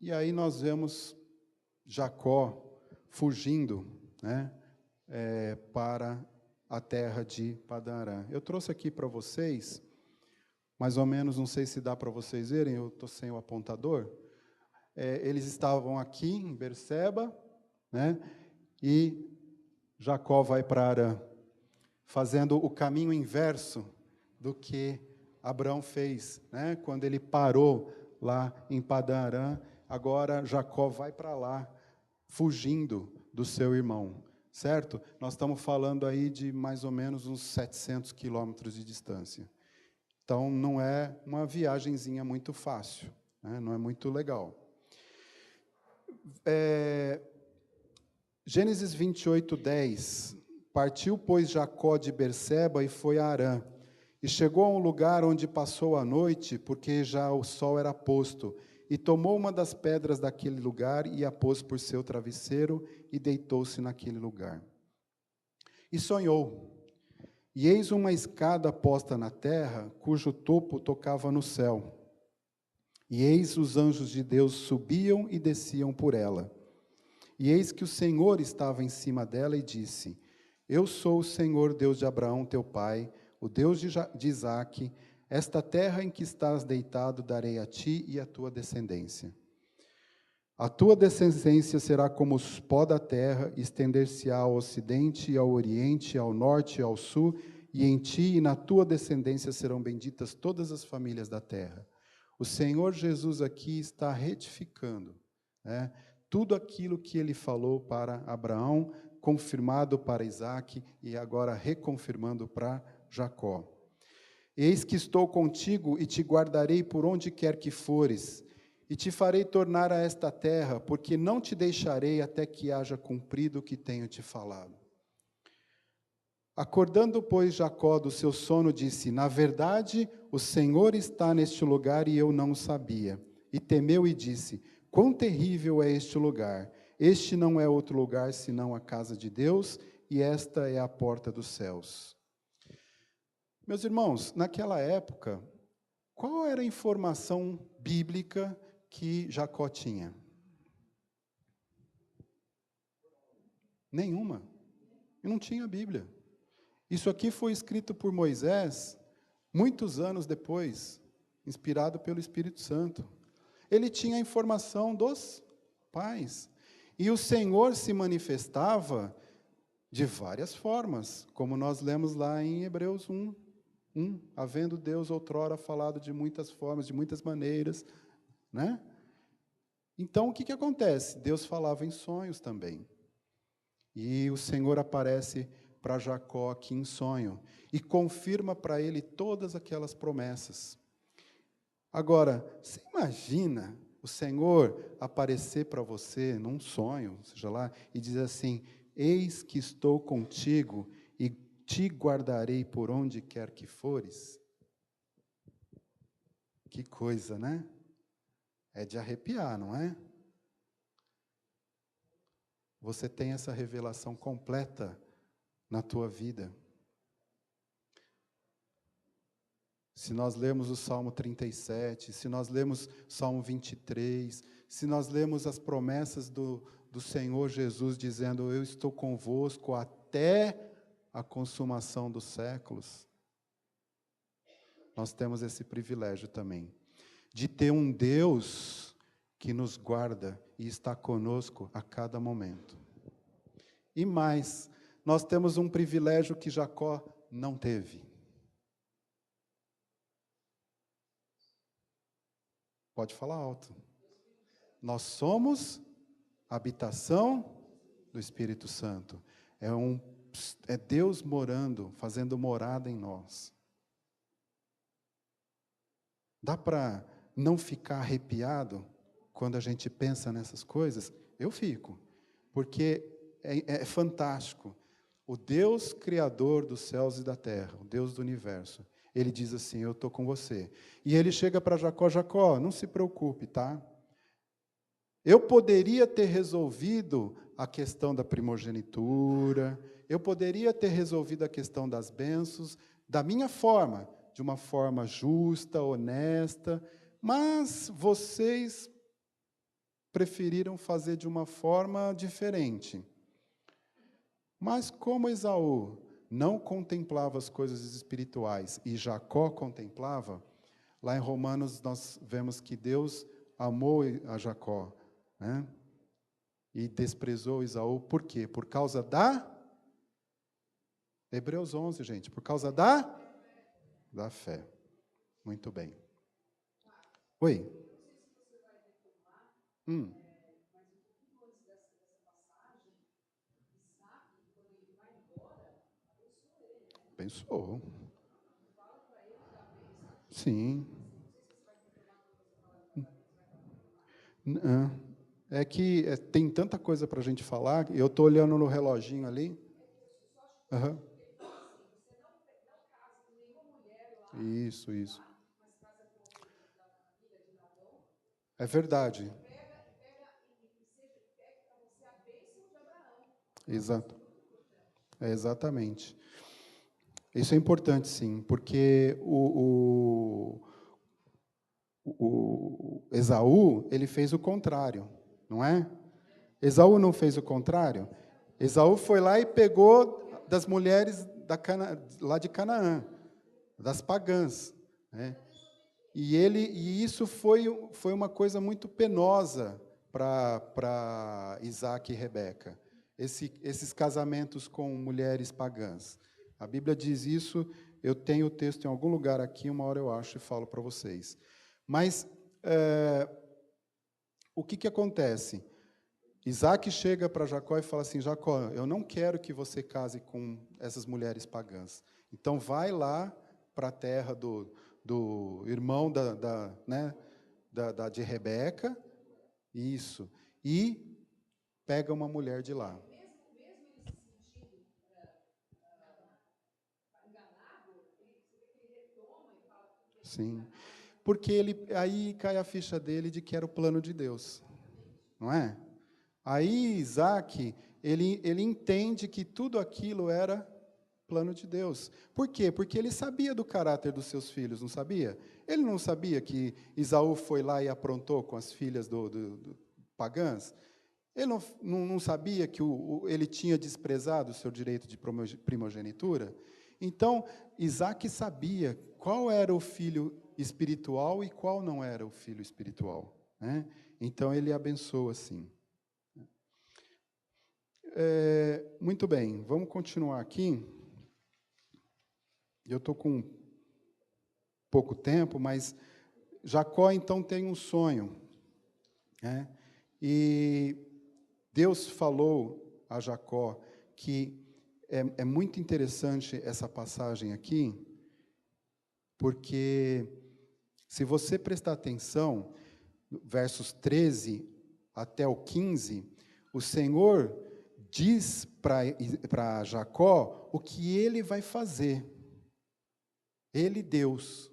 E aí nós vemos Jacó fugindo, né? para a terra de Padã Arã. Eu trouxe aqui para vocês, mais ou menos, não sei se dá para vocês verem, eu estou sem o apontador. Eles estavam aqui em Berseba, né? E Jacó vai para Arã, fazendo o caminho inverso do que Abraão fez, né? Quando ele parou lá em Padã Arã, agora Jacó vai para lá, fugindo do seu irmão, certo? Nós estamos falando aí de mais ou menos uns 700 quilômetros de distância. Então, não é uma viagenzinha muito fácil, né? Não é muito legal. Gênesis 28, 10. Partiu, pois, Jacó de Berseba e foi a Arã. E chegou a um lugar onde passou a noite, porque já o sol era posto. E tomou uma das pedras daquele lugar e a pôs por seu travesseiro e deitou-se naquele lugar. E sonhou. E eis uma escada posta na terra, cujo topo tocava no céu. E eis os anjos de Deus subiam e desciam por ela. E eis que o Senhor estava em cima dela e disse: Eu sou o Senhor, Deus de Abraão, teu pai, o Deus de Isaque. Esta terra em que estás deitado darei a ti e à tua descendência. A tua descendência será como o pó da terra, estender-se-á ao ocidente e ao oriente, ao norte e ao sul, e em ti e na tua descendência serão benditas todas as famílias da terra. O Senhor Jesus aqui está retificando, né, tudo aquilo que ele falou para Abraão, confirmado para Isaque e agora reconfirmando para Jacó. Eis que estou contigo e te guardarei por onde quer que fores, e te farei tornar a esta terra, porque não te deixarei até que haja cumprido o que tenho te falado. Acordando, pois, Jacó do seu sono, disse: Na verdade, o Senhor está neste lugar e eu não o sabia. E temeu e disse: Quão terrível é este lugar! Este não é outro lugar senão a casa de Deus, e esta é a porta dos céus. Meus irmãos, naquela época, qual era a informação bíblica que Jacó tinha? Nenhuma. E não tinha Bíblia. Isso aqui foi escrito por Moisés muitos anos depois, inspirado pelo Espírito Santo. Ele tinha a informação dos pais. E o Senhor se manifestava de várias formas, como nós lemos lá em Hebreus 1. Havendo Deus outrora falado de muitas formas, de muitas maneiras, né? Então, o que acontece? Deus falava em sonhos também. E o Senhor aparece para Jacó aqui em sonho e confirma para ele todas aquelas promessas. Agora, você imagina o Senhor aparecer para você num sonho, seja lá, e dizer assim: Eis que estou contigo e te guardarei por onde quer que fores? Que coisa, né? É de arrepiar, não é? Você tem essa revelação completa na tua vida. Se nós lemos o Salmo 37, se nós lemos o Salmo 23, se nós lemos as promessas do Senhor Jesus dizendo: Eu estou convosco até a consumação dos séculos, nós temos esse privilégio também, de ter um Deus que nos guarda e está conosco a cada momento. E mais, nós temos um privilégio que Jacó não teve. Pode falar alto. Nós somos a habitação do Espírito Santo. É Deus morando, fazendo morada em nós. Dá para não ficar arrepiado quando a gente pensa nessas coisas? Eu fico, porque é fantástico. O Deus criador dos céus e da terra, o Deus do universo, ele diz assim: eu estou com você. E ele chega para Jacó: Jacó, não se preocupe, tá? Eu poderia ter resolvido a questão da primogenitura, eu poderia ter resolvido a questão das bênçãos da minha forma, de uma forma justa, honesta, mas vocês preferiram fazer de uma forma diferente. Mas como Esaú não contemplava as coisas espirituais e Jacó contemplava, lá em Romanos nós vemos que Deus amou a Jacó, né? E desprezou Esaú. Por quê? Por causa da... Hebreus 11, gente. Por causa da fé. Muito bem. Oi. Abençoou. Sim. É que tem tanta coisa para a gente falar. Eu estou olhando no reloginho ali. Aham. Isso. É verdade. Exato. Exatamente. Isso é importante, sim, porque o Esaú, ele fez o contrário, não é? Esaú não fez o contrário? Esaú foi lá e pegou das mulheres lá de Canaã, das pagãs, né? E isso foi uma coisa muito penosa para Isaac e Rebeca, esses casamentos com mulheres pagãs. A Bíblia diz isso, eu tenho o texto em algum lugar aqui, uma hora eu acho e falo para vocês. Mas o que acontece? Isaac chega para Jacó e fala assim, Jacó, eu não quero que você case com essas mulheres pagãs. Então vai lá para a terra do irmão de Rebeca, isso, e pega uma mulher de lá. Sim, porque aí cai a ficha dele de que era o plano de Deus, não é? Aí Isaac, ele entende que tudo aquilo era plano de Deus. Por quê? Porque ele sabia do caráter dos seus filhos, não sabia? Ele não sabia que Esaú foi lá e aprontou com as filhas do pagãs? Ele não sabia que ele tinha desprezado o seu direito de primogenitura? Então, Isaac sabia qual era o filho espiritual e qual não era o filho espiritual, né? Então, ele abençoa assim. Muito bem, vamos continuar aqui. Eu estou com pouco tempo, mas Jacó, então, tem um sonho, né? E Deus falou a Jacó que é muito interessante essa passagem aqui, porque, se você prestar atenção, versos 13 até o 15, o Senhor diz para Jacó o que ele vai fazer. Ele, Deus.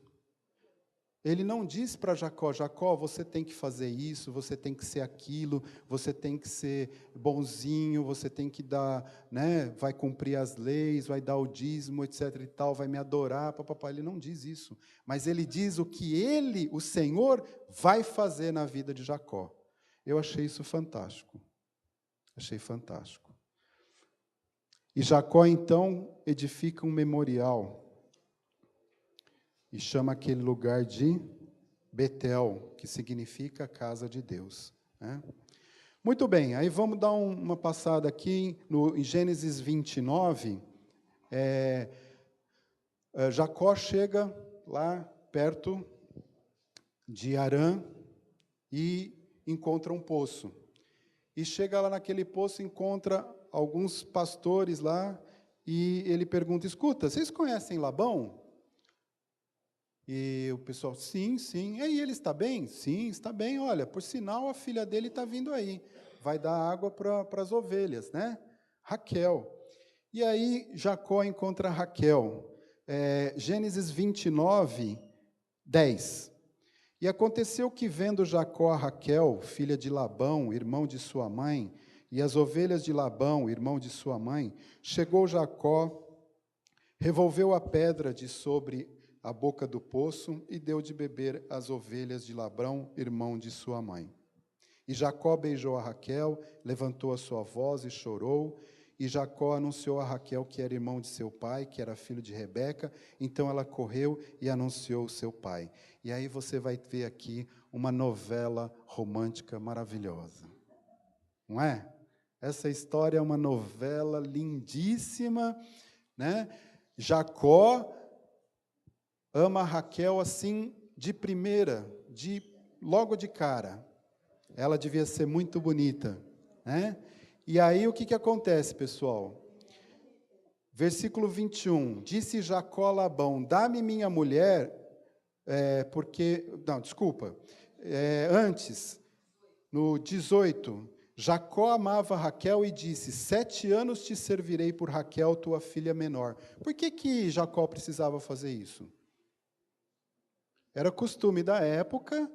Ele não diz para Jacó, Jacó, você tem que fazer isso, você tem que ser aquilo, você tem que ser bonzinho, você tem que dar, né, vai cumprir as leis, vai dar o dízimo, etc. e tal, vai me adorar, papapá. Ele não diz isso, mas ele diz o que ele, o Senhor, vai fazer na vida de Jacó. Eu achei isso fantástico. Achei fantástico. E Jacó, então, edifica um memorial e chama aquele lugar de Betel, que significa casa de Deus, né? Muito bem, aí vamos dar uma passada aqui em Gênesis 29. Jacó chega lá perto de Harã e encontra um poço. E chega lá naquele poço, encontra alguns pastores lá, e ele pergunta, escuta, vocês conhecem Labão? E o pessoal, sim. E aí, ele está bem? Sim, está bem. Olha, por sinal, a filha dele está vindo aí. Vai dar água para as ovelhas, né? Raquel. E aí, Jacó encontra Raquel. Gênesis 29, 10. E aconteceu que, vendo Jacó a Raquel, filha de Labão, irmão de sua mãe, e as ovelhas de Labão, irmão de sua mãe, chegou Jacó, revolveu a pedra de sobre a boca do poço e deu de beber às ovelhas de Labão, irmão de sua mãe. E Jacó beijou a Raquel, levantou a sua voz e chorou, E Jacó anunciou a Raquel que era irmão de seu pai, que era filho de Rebeca. Então ela correu e anunciou o seu pai. E aí você vai ver aqui uma novela romântica maravilhosa. Não é? Essa história é uma novela lindíssima, né? Jacó ama Raquel assim de primeira, logo de cara. Ela devia ser muito bonita, né? E aí o que acontece, pessoal? Versículo 21. Disse Jacó a Labão: dá-me minha mulher, antes, no 18, Jacó amava Raquel e disse: 7 anos te servirei por Raquel, tua filha menor. Por que Jacó precisava fazer isso? Era costume da época,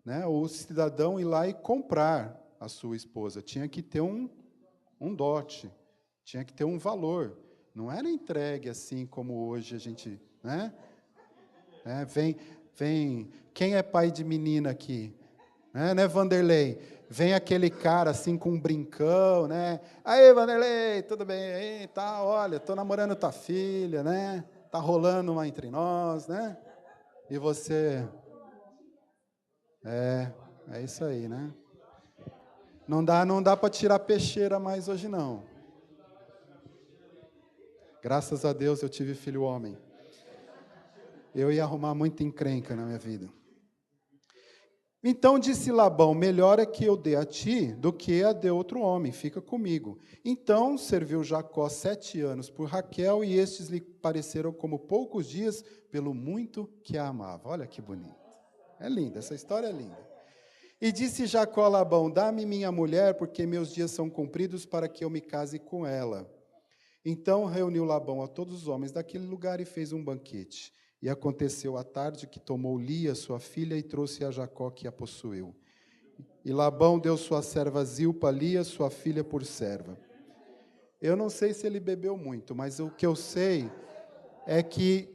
né, o cidadão ir lá e comprar a sua esposa. Tinha que ter um dote, tinha que ter um valor. Não era entregue assim como hoje a gente, né? Vem, quem é pai de menina aqui? Né, Vanderlei? Vem aquele cara assim com um brincão, né? Aí, Vanderlei, tudo bem? Aí, tá, olha, tô namorando tua filha, né? Tá rolando uma entre nós, né? E você... É isso aí, né? Não dá para tirar peixeira mais hoje, não. Graças a Deus eu tive filho homem. Eu ia arrumar muita encrenca na minha vida. Então disse Labão: melhor é que eu dê a ti do que a dê outro homem, fica comigo. Então serviu Jacó 7 anos por Raquel, e estes lhe pareceram como poucos dias, pelo muito que a amava. Olha que bonito. É linda, essa história é linda. E disse Jacó a Labão: dá-me minha mulher, porque meus dias são cumpridos para que eu me case com ela. Então reuniu Labão a todos os homens daquele lugar e fez um banquete. E aconteceu à tarde que tomou Lia, sua filha, e trouxe a Jacó, que a possuiu. E Labão deu sua serva Zilpa a Lia, sua filha, por serva. Eu não sei se ele bebeu muito, mas o que eu sei é que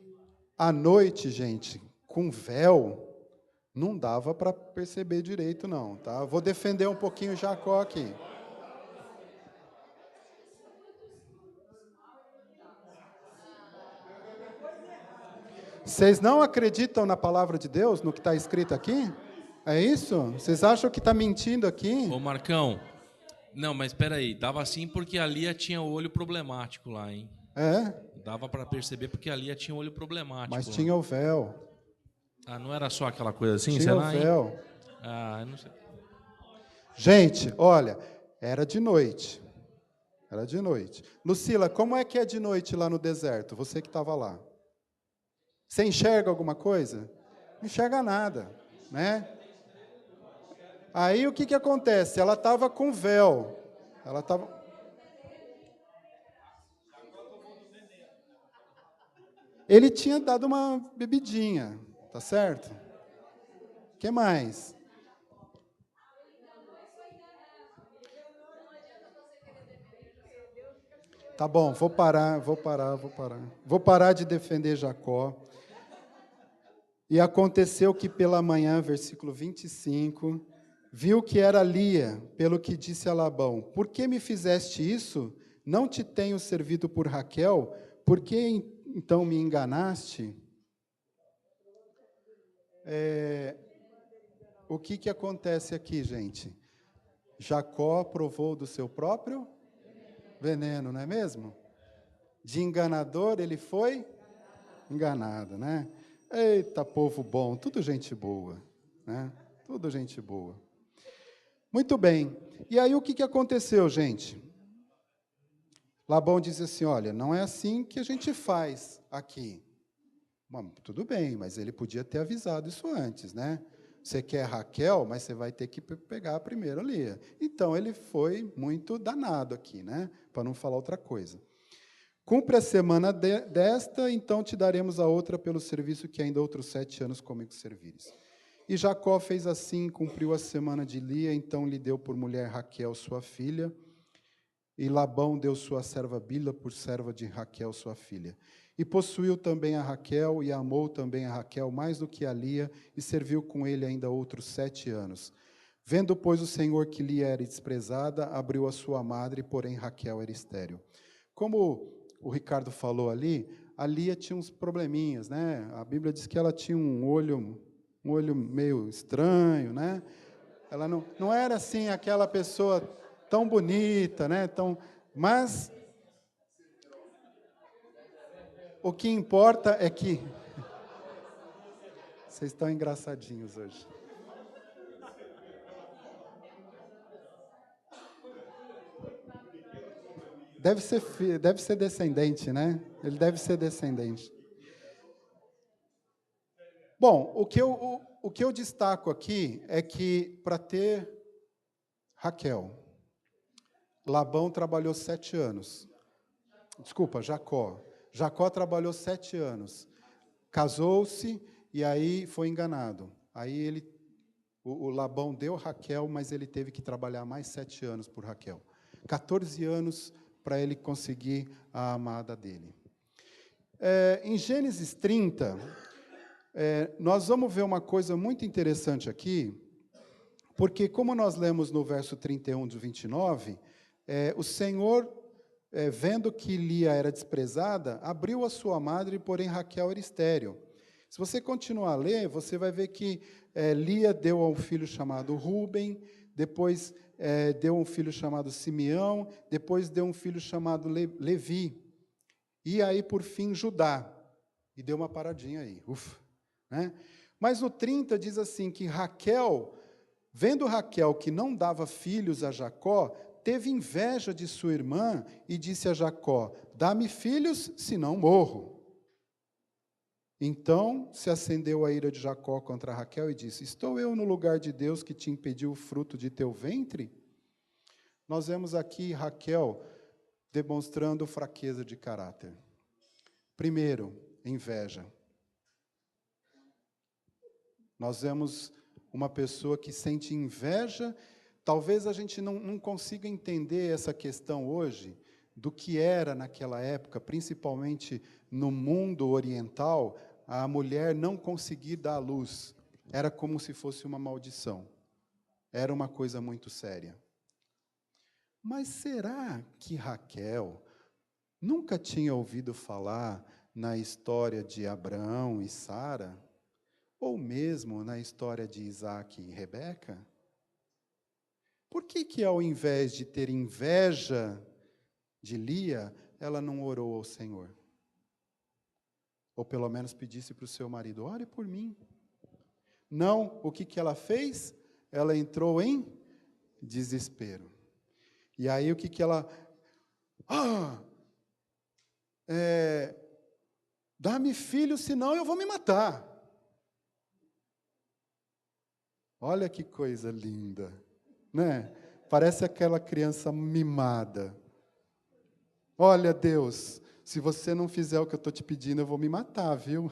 à noite, gente, com véu, não dava para perceber direito, não. Tá? Vou defender um pouquinho Jacó aqui. Vocês não acreditam na palavra de Deus, no que está escrito aqui? É isso? Vocês acham que está mentindo aqui? Ô, Marcão, não, mas espera aí, dava assim porque a Lia tinha o olho problemático lá, hein? É, Dava para perceber porque a Lia tinha o olho problemático. mas lá. tinha o véu. Ah, não era só aquela coisa assim, Tinha será, o véu. hein? Ah, eu não sei. Gente, olha, era de noite. Era de noite. Lucila, como é que é de noite lá no deserto? Você que estava lá. Você enxerga alguma coisa? Não enxerga nada, né? Aí o que acontece? Ela estava com véu. Ela estava... Ele tinha dado uma bebidinha, tá certo? O que mais? Tá bom, vou parar. Vou parar de defender Jacó. E aconteceu que pela manhã, versículo 25, viu que era Lia, pelo que disse a Labão: por que me fizeste isso? Não te tenho servido por Raquel? Por que então me enganaste? O que acontece aqui, gente? Jacó provou do seu próprio veneno, não é mesmo? De enganador ele foi enganado, né? Eita, povo bom, tudo gente boa, né? Tudo gente boa. Muito bem. E aí o que aconteceu, gente? Labão disse assim: olha, não é assim que a gente faz aqui. Bom, tudo bem, mas ele podia ter avisado isso antes, né? Você quer Raquel, mas você vai ter que pegar a primeira Lia. Então, ele foi muito danado aqui, né? Para não falar outra coisa. Cumpre a semana desta, então te daremos a outra pelo serviço que ainda outros 7 anos comigo servires. E Jacó fez assim, cumpriu a semana de Lia, então lhe deu por mulher Raquel, sua filha, e Labão deu sua serva Bila por serva de Raquel, sua filha. E possuiu também a Raquel, e amou também a Raquel mais do que a Lia, e serviu com ele ainda outros 7 anos. Vendo, pois, o Senhor que Lia era desprezada, abriu a sua madre, porém Raquel era estéril. Como o Ricardo falou ali, a Lia tinha uns probleminhas, né? A Bíblia diz que ela tinha um olho meio estranho, né? Ela não era assim aquela pessoa tão bonita, né? Mas o que importa é que vocês estão engraçadinhos hoje. Deve ser descendente, né? Ele deve ser descendente. Bom, o que eu destaco aqui é que, para ter Raquel, Labão trabalhou 7 anos. Desculpa, Jacó. Jacó trabalhou 7 anos. Casou-se e aí foi enganado. Aí o Labão deu Raquel, mas ele teve que trabalhar mais 7 anos por Raquel. 14 anos para ele conseguir a amada dele. Em Gênesis 30, nós vamos ver uma coisa muito interessante aqui, porque como nós lemos no verso 31 do 29, o Senhor, vendo que Lia era desprezada, abriu a sua madre, porém Raquel era estéril. Se você continuar a ler, você vai ver que Lia deu a um filho chamado Rúben, depois deu um filho chamado Simeão, depois deu um filho chamado Levi, e aí, por fim, Judá. E deu uma paradinha aí. Ufa, né? Mas no 30 diz assim, que Raquel, vendo Raquel que não dava filhos a Jacó, teve inveja de sua irmã e disse a Jacó, dá-me filhos, senão morro. Então se acendeu a ira de Jacó contra Raquel e disse, estou eu no lugar de Deus que te impediu o fruto de teu ventre? Nós vemos aqui Raquel demonstrando fraqueza de caráter. Primeiro, inveja. Nós vemos uma pessoa que sente inveja. Talvez a gente não consiga entender essa questão hoje, do que era naquela época, principalmente no mundo oriental, a mulher não conseguir dar à luz. Era como se fosse uma maldição. Era uma coisa muito séria. Mas será que Raquel nunca tinha ouvido falar na história de Abraão e Sara? Ou mesmo na história de Isaac e Rebeca? Por que ao invés de ter inveja de Lia, ela não orou ao Senhor? Ou pelo menos pedisse para o seu marido, ore por mim. Não, o que ela fez? Ela entrou em desespero. E aí o que ela... dá-me filho, senão eu vou me matar. Olha que coisa linda, né? Parece aquela criança mimada. Olha, Deus, se você não fizer o que eu estou te pedindo, eu vou me matar, viu?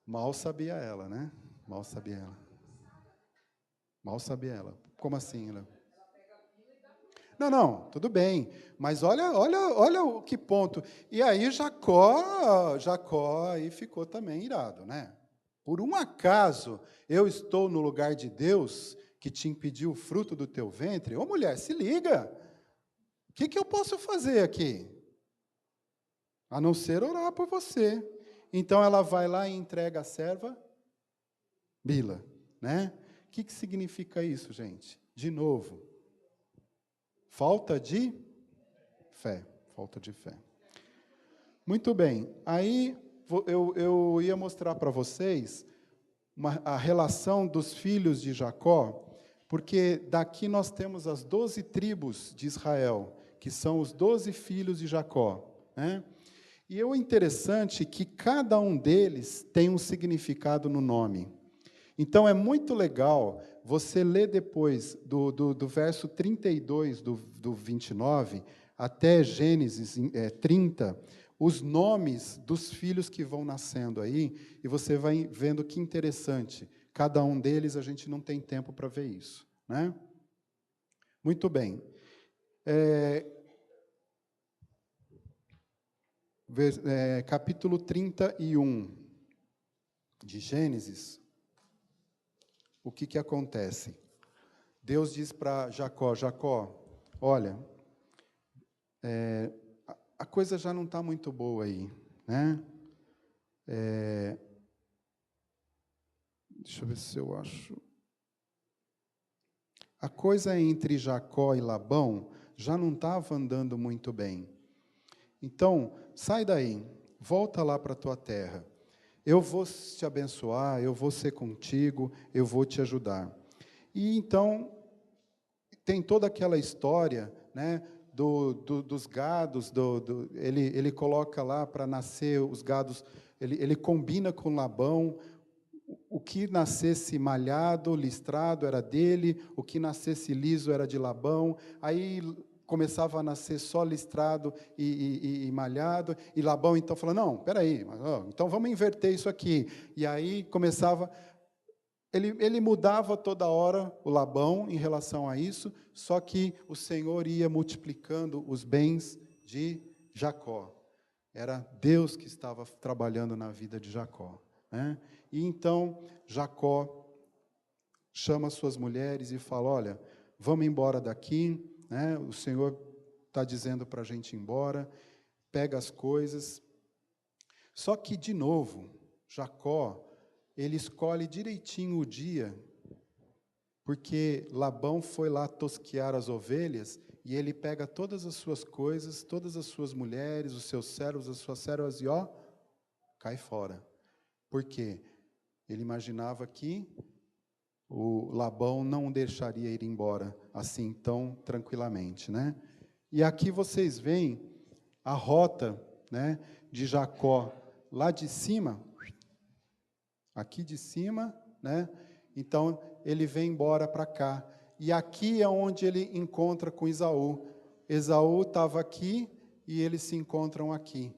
Mal sabia ela, né? Mal sabia ela. Mal sabia ela. Como assim, Léo? Não, tudo bem. Mas olha o que ponto. E aí Jacó aí ficou também irado, né? Por um acaso eu estou no lugar de Deus que te impediu o fruto do teu ventre? Ô mulher, se liga. O que eu posso fazer aqui? A não ser orar por você. Então ela vai lá e entrega a serva Bila, né? O que significa isso, gente? De novo, falta de fé. Falta de fé. Muito bem. Aí eu ia mostrar para vocês a relação dos filhos de Jacó, porque daqui nós temos as 12 tribos de Israel, que são os 12 filhos de Jacó, né? E o interessante é que cada um deles tem um significado no nome. Então, é muito legal você ler depois do verso 32 do 29 até Gênesis 30, os nomes dos filhos que vão nascendo aí, e você vai vendo que interessante. Cada um deles, a gente não tem tempo para ver isso, né? Muito bem. Capítulo 31 de Gênesis. o que acontece? Deus diz para Jacó, Jacó, olha, a coisa já não está muito boa aí, né? Deixa eu ver se eu acho. A coisa entre Jacó e Labão já não estava andando muito bem. Então, sai daí, volta lá para a tua terra. Eu vou te abençoar, eu vou ser contigo, eu vou te ajudar. E então, tem toda aquela história, né, dos gados, ele coloca lá para nascer os gados, ele combina com Labão, o que nascesse malhado, listrado, era dele, o que nascesse liso era de Labão, aí começava a nascer só listrado e malhado, e Labão então falou, não, peraí, então vamos inverter isso aqui. E aí começava, ele mudava toda hora o Labão em relação a isso, só que o Senhor ia multiplicando os bens de Jacó. Era Deus que estava trabalhando na vida de Jacó, né? E então Jacó chama suas mulheres e fala, olha, vamos embora daqui, né? O Senhor está dizendo para a gente ir embora, pega as coisas. Só que, de novo, Jacó, ele escolhe direitinho o dia, porque Labão foi lá tosquear as ovelhas, e ele pega todas as suas coisas, todas as suas mulheres, os seus servos, as suas servas, e cai fora. Por quê? Ele imaginava que o Labão não o deixaria ir embora assim tão tranquilamente, né? E aqui vocês veem a rota, né, de Jacó lá de cima, aqui de cima, né? Então ele vem embora para cá. E aqui é onde ele encontra com Esaú. Esaú estava aqui e eles se encontram aqui,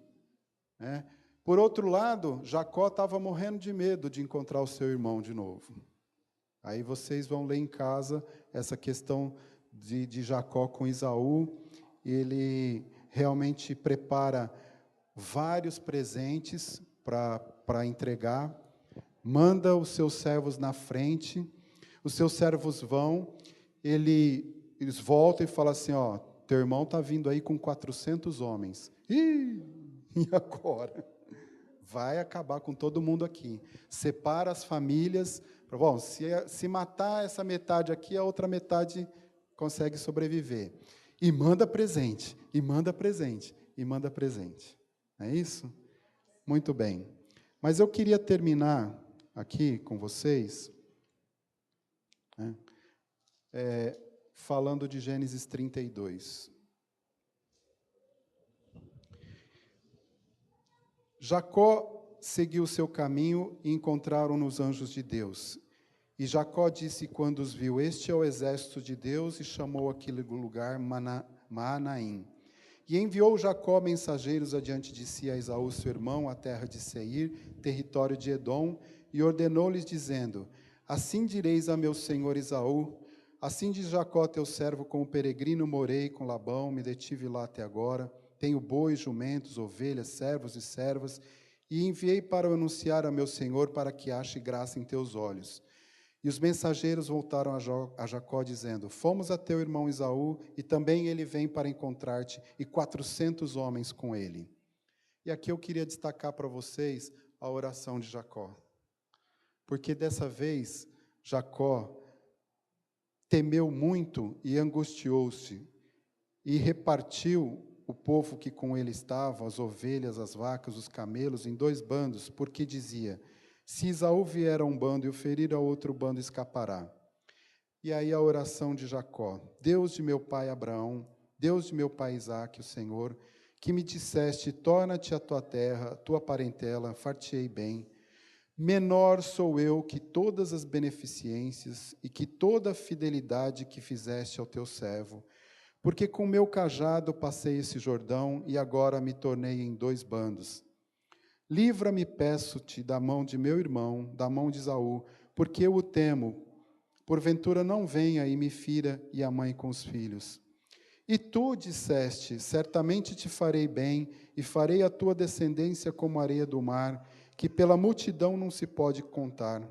né? Por outro lado, Jacó estava morrendo de medo de encontrar o seu irmão de novo. Aí vocês vão ler em casa essa questão de Jacó com Esaú. Ele realmente prepara vários presentes para entregar, manda os seus servos na frente, os seus servos vão, eles voltam e falam assim, teu irmão está vindo aí com 400 homens. E agora? Vai acabar com todo mundo aqui. Separa as famílias. Bom, se matar essa metade aqui, a outra metade consegue sobreviver. E manda presente, e manda presente, e manda presente. É isso? Muito bem. Mas eu queria terminar aqui com vocês, né, falando de Gênesis 32. Jacó seguiu o seu caminho e encontraram-no os anjos de Deus. E Jacó disse quando os viu, este é o exército de Deus, e chamou aquele lugar Maanaim. E enviou Jacó mensageiros adiante de si a Esaú, seu irmão, à terra de Seir, território de Edom, e ordenou-lhes, dizendo, assim direis a meu senhor Esaú, assim diz Jacó teu servo, como peregrino morei com Labão, me detive lá até agora, tenho bois, jumentos, ovelhas, servos e servas, e enviei para o anunciar a meu senhor, para que ache graça em teus olhos. E os mensageiros voltaram a Jacó, dizendo, fomos a teu irmão Esaú, e também ele vem para encontrar-te, e 400 homens com ele. E aqui eu queria destacar para vocês a oração de Jacó. Porque dessa vez, Jacó temeu muito e angustiou-se, e repartiu o povo que com ele estava, as ovelhas, as vacas, os camelos, em 2 bandos, porque dizia, se Esaú vier a um bando e o ferir a outro bando, escapará. E aí a oração de Jacó, Deus de meu pai Abraão, Deus de meu pai Isaque, o Senhor, que me disseste, torna-te a tua terra, a tua parentela, far-te-ei bem. Menor sou eu que todas as beneficências e que toda a fidelidade que fizeste ao teu servo, porque com meu cajado passei esse Jordão e agora me tornei em 2 bandos. Livra-me, peço-te, da mão de meu irmão, da mão de Esaú, porque eu o temo. Porventura não venha e me fira e a mãe com os filhos. E tu disseste, certamente te farei bem e farei a tua descendência como a areia do mar, que pela multidão não se pode contar.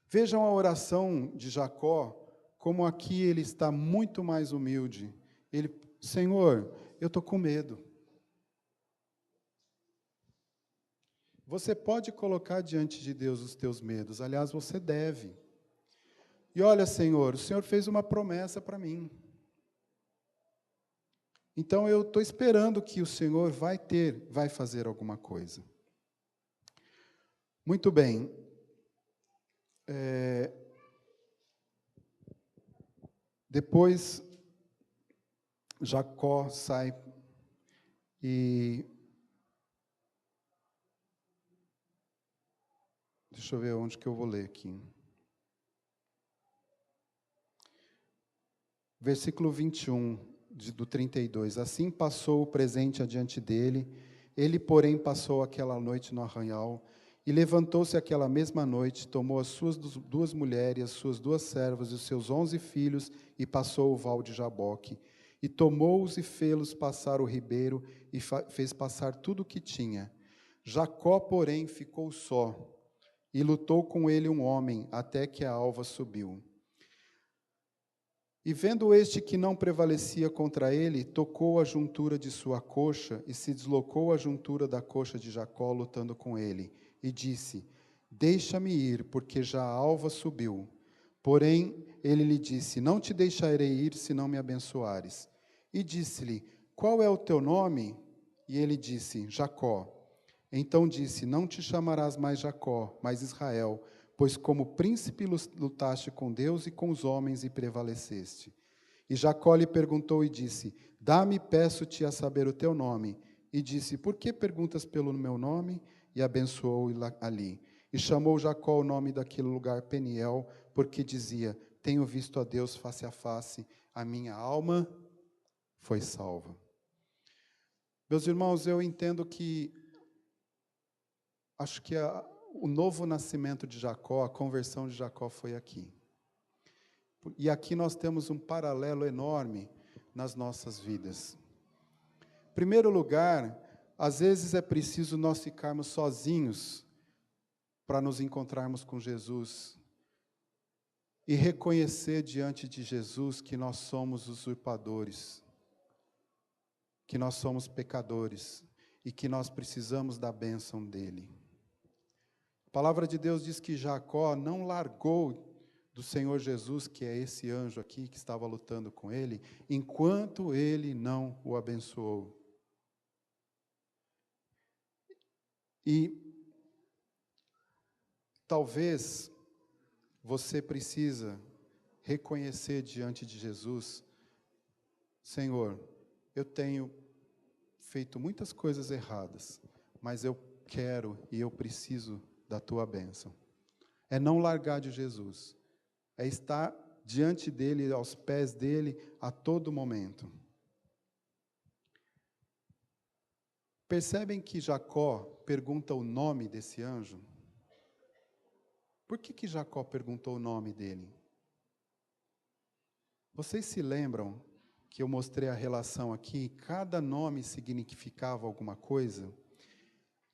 Vejam a oração de Jacó, como aqui ele está muito mais humilde. Ele, Senhor, eu estou com medo. Você pode colocar diante de Deus os teus medos, aliás, você deve. E olha, Senhor, o Senhor fez uma promessa para mim. Então eu estou esperando que o Senhor vai fazer alguma coisa. Muito bem. Depois, Jacó sai e... Deixa eu ver onde que eu vou ler aqui. Versículo 21, do 32. Assim passou o presente adiante dele, ele, porém, passou aquela noite no arraial, e levantou-se aquela mesma noite, tomou as suas 2 mulheres, as suas 2 servas e os seus 11 filhos, e passou o val de Jaboque. E tomou-os e fê-los passar o ribeiro, e fez passar tudo o que tinha. Jacó, porém, ficou só, e lutou com ele um homem, até que a alva subiu. E vendo este que não prevalecia contra ele, tocou a juntura de sua coxa, e se deslocou a juntura da coxa de Jacó, lutando com ele, e disse, deixa-me ir, porque já a alva subiu. Porém, ele lhe disse, não te deixarei ir, se não me abençoares. E disse-lhe, qual é o teu nome? E ele disse, Jacó. Então disse, não te chamarás mais Jacó, mas Israel, pois como príncipe lutaste com Deus e com os homens e prevaleceste. E Jacó lhe perguntou e disse, dá-me, peço-te, a saber o teu nome. E disse, por que perguntas pelo meu nome? E abençoou ali. E chamou Jacó o nome daquele lugar Peniel, porque dizia, tenho visto a Deus face a face, a minha alma foi salva. Meus irmãos, eu entendo que, acho que o novo nascimento de Jacó, a conversão de Jacó foi aqui. E aqui nós temos um paralelo enorme nas nossas vidas. Em primeiro lugar, às vezes é preciso nós ficarmos sozinhos para nos encontrarmos com Jesus e reconhecer diante de Jesus que nós somos usurpadores, que nós somos pecadores e que nós precisamos da bênção dele. A palavra de Deus diz que Jacó não largou do Senhor Jesus, que é esse anjo aqui que estava lutando com ele, enquanto ele não o abençoou. E talvez você precisa reconhecer diante de Jesus, Senhor, eu tenho feito muitas coisas erradas, mas eu quero e eu preciso da tua bênção. É não largar de Jesus, é estar diante dele, aos pés dele, a todo momento. Percebem que Jacó pergunta o nome desse anjo? Por que Jacó perguntou o nome dele? Vocês se lembram que eu mostrei a relação aqui? Cada nome significava alguma coisa.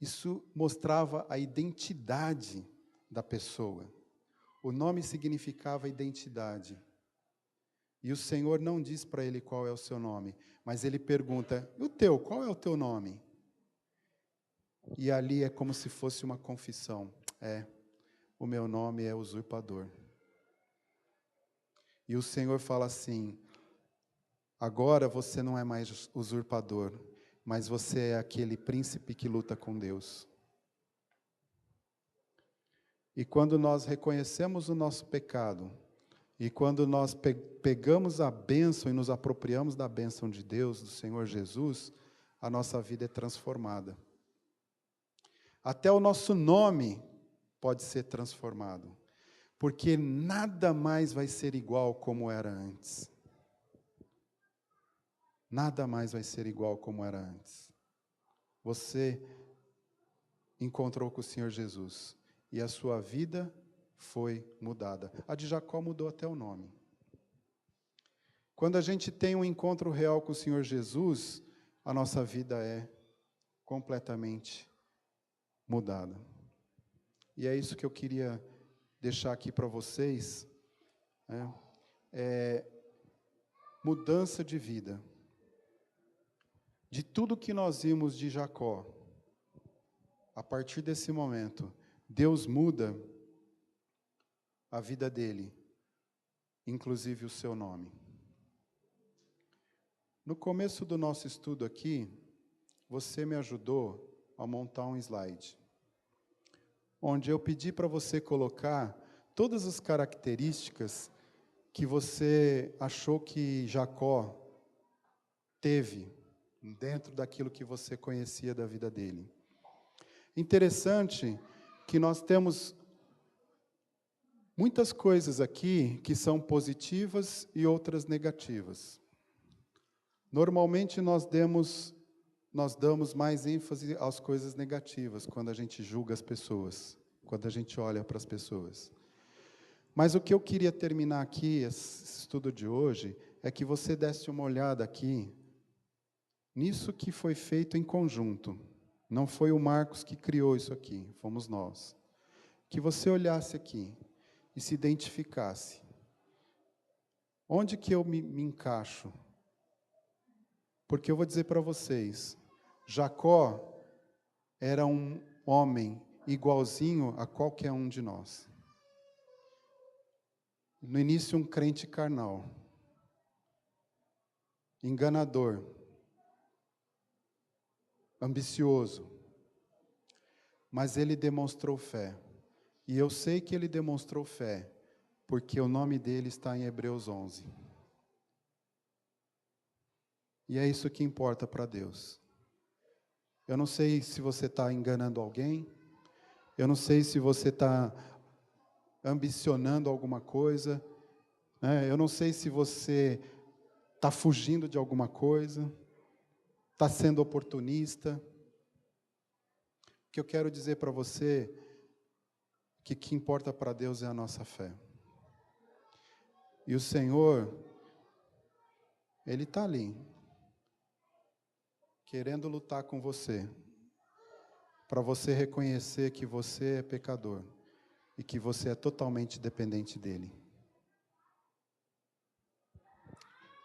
Isso mostrava a identidade da pessoa. O nome significava identidade. E o Senhor não diz para ele qual é o seu nome, mas ele pergunta, e o teu, qual é o teu nome? E ali é como se fosse uma confissão. O meu nome é usurpador. E o Senhor fala assim, agora você não é mais usurpador, mas você é aquele príncipe que luta com Deus. E quando nós reconhecemos o nosso pecado, e quando nós pegamos a bênção e nos apropriamos da bênção de Deus, do Senhor Jesus, a nossa vida é transformada. Até o nosso nome pode ser transformado, porque nada mais vai ser igual como era antes. Nada mais vai ser igual como era antes. Você encontrou com o Senhor Jesus e a sua vida foi mudada. A de Jacó mudou até o nome. Quando a gente tem um encontro real com o Senhor Jesus, a nossa vida é completamente mudada. E é isso que eu queria deixar aqui para vocês, né, é mudança de vida. De tudo que nós vimos de Jacó, a partir desse momento, Deus muda a vida dele, inclusive o seu nome. No começo do nosso estudo aqui, você me ajudou a montar um slide, onde eu pedi para você colocar todas as características que você achou que Jacó teve dentro daquilo que você conhecia da vida dele. Interessante que nós temos muitas coisas aqui que são positivas e outras negativas. Normalmente nós damos mais ênfase às coisas negativas quando a gente julga as pessoas, quando a gente olha para as pessoas. Mas o que eu queria terminar aqui, esse estudo de hoje, é que você desse uma olhada aqui nisso que foi feito em conjunto. Não foi o Marcos que criou isso aqui, fomos nós. Que você olhasse aqui e se identificasse. Onde que eu me encaixo? Porque eu vou dizer para vocês, Jacó era um homem igualzinho a qualquer um de nós. No início, um crente carnal, enganador, ambicioso, mas ele demonstrou fé. E eu sei que ele demonstrou fé, porque o nome dele está em Hebreus 11. E é isso que importa para Deus. Eu não sei se você está enganando alguém, eu não sei se você está ambicionando alguma coisa, né? Eu não sei se você está fugindo de alguma coisa, está sendo oportunista. O que eu quero dizer para você que o que importa para Deus é a nossa fé. E o Senhor, Ele está ali, querendo lutar com você, para você reconhecer que você é pecador e que você é totalmente dependente dEle.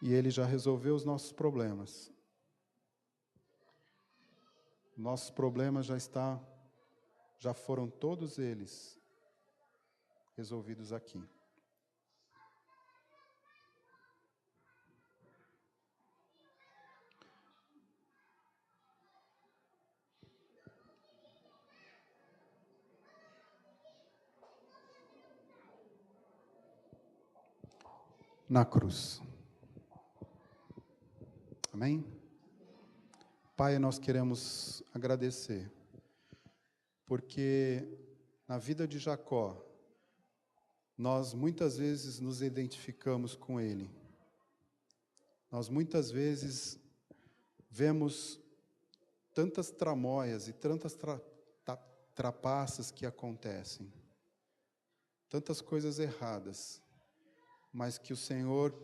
E Ele já resolveu os nossos problemas. Nossos problemas já foram todos eles resolvidos aqui. Na cruz. Amém? Pai, nós queremos agradecer, porque na vida de Jacó, nós muitas vezes nos identificamos com ele. Nós muitas vezes vemos tantas tramóias e tantas trapaças que acontecem, tantas coisas erradas, mas que o Senhor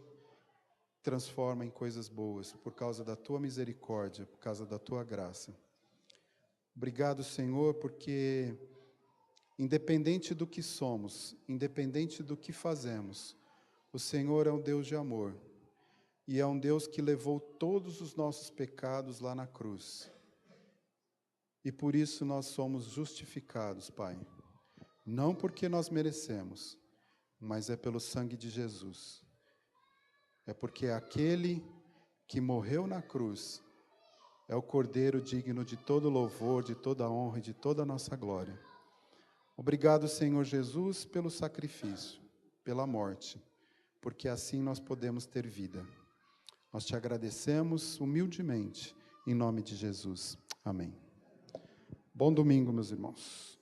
transforma em coisas boas, por causa da Tua misericórdia, por causa da Tua graça. Obrigado, Senhor, porque independente do que somos, independente do que fazemos, o Senhor é um Deus de amor, e é um Deus que levou todos os nossos pecados lá na cruz. E por isso nós somos justificados, Pai. Não porque nós merecemos, mas é pelo sangue de Jesus. É porque aquele que morreu na cruz é o Cordeiro digno de todo louvor, de toda honra e de toda a nossa glória. Obrigado, Senhor Jesus, pelo sacrifício, pela morte, porque assim nós podemos ter vida. Nós te agradecemos humildemente, em nome de Jesus. Amém. Bom domingo, meus irmãos.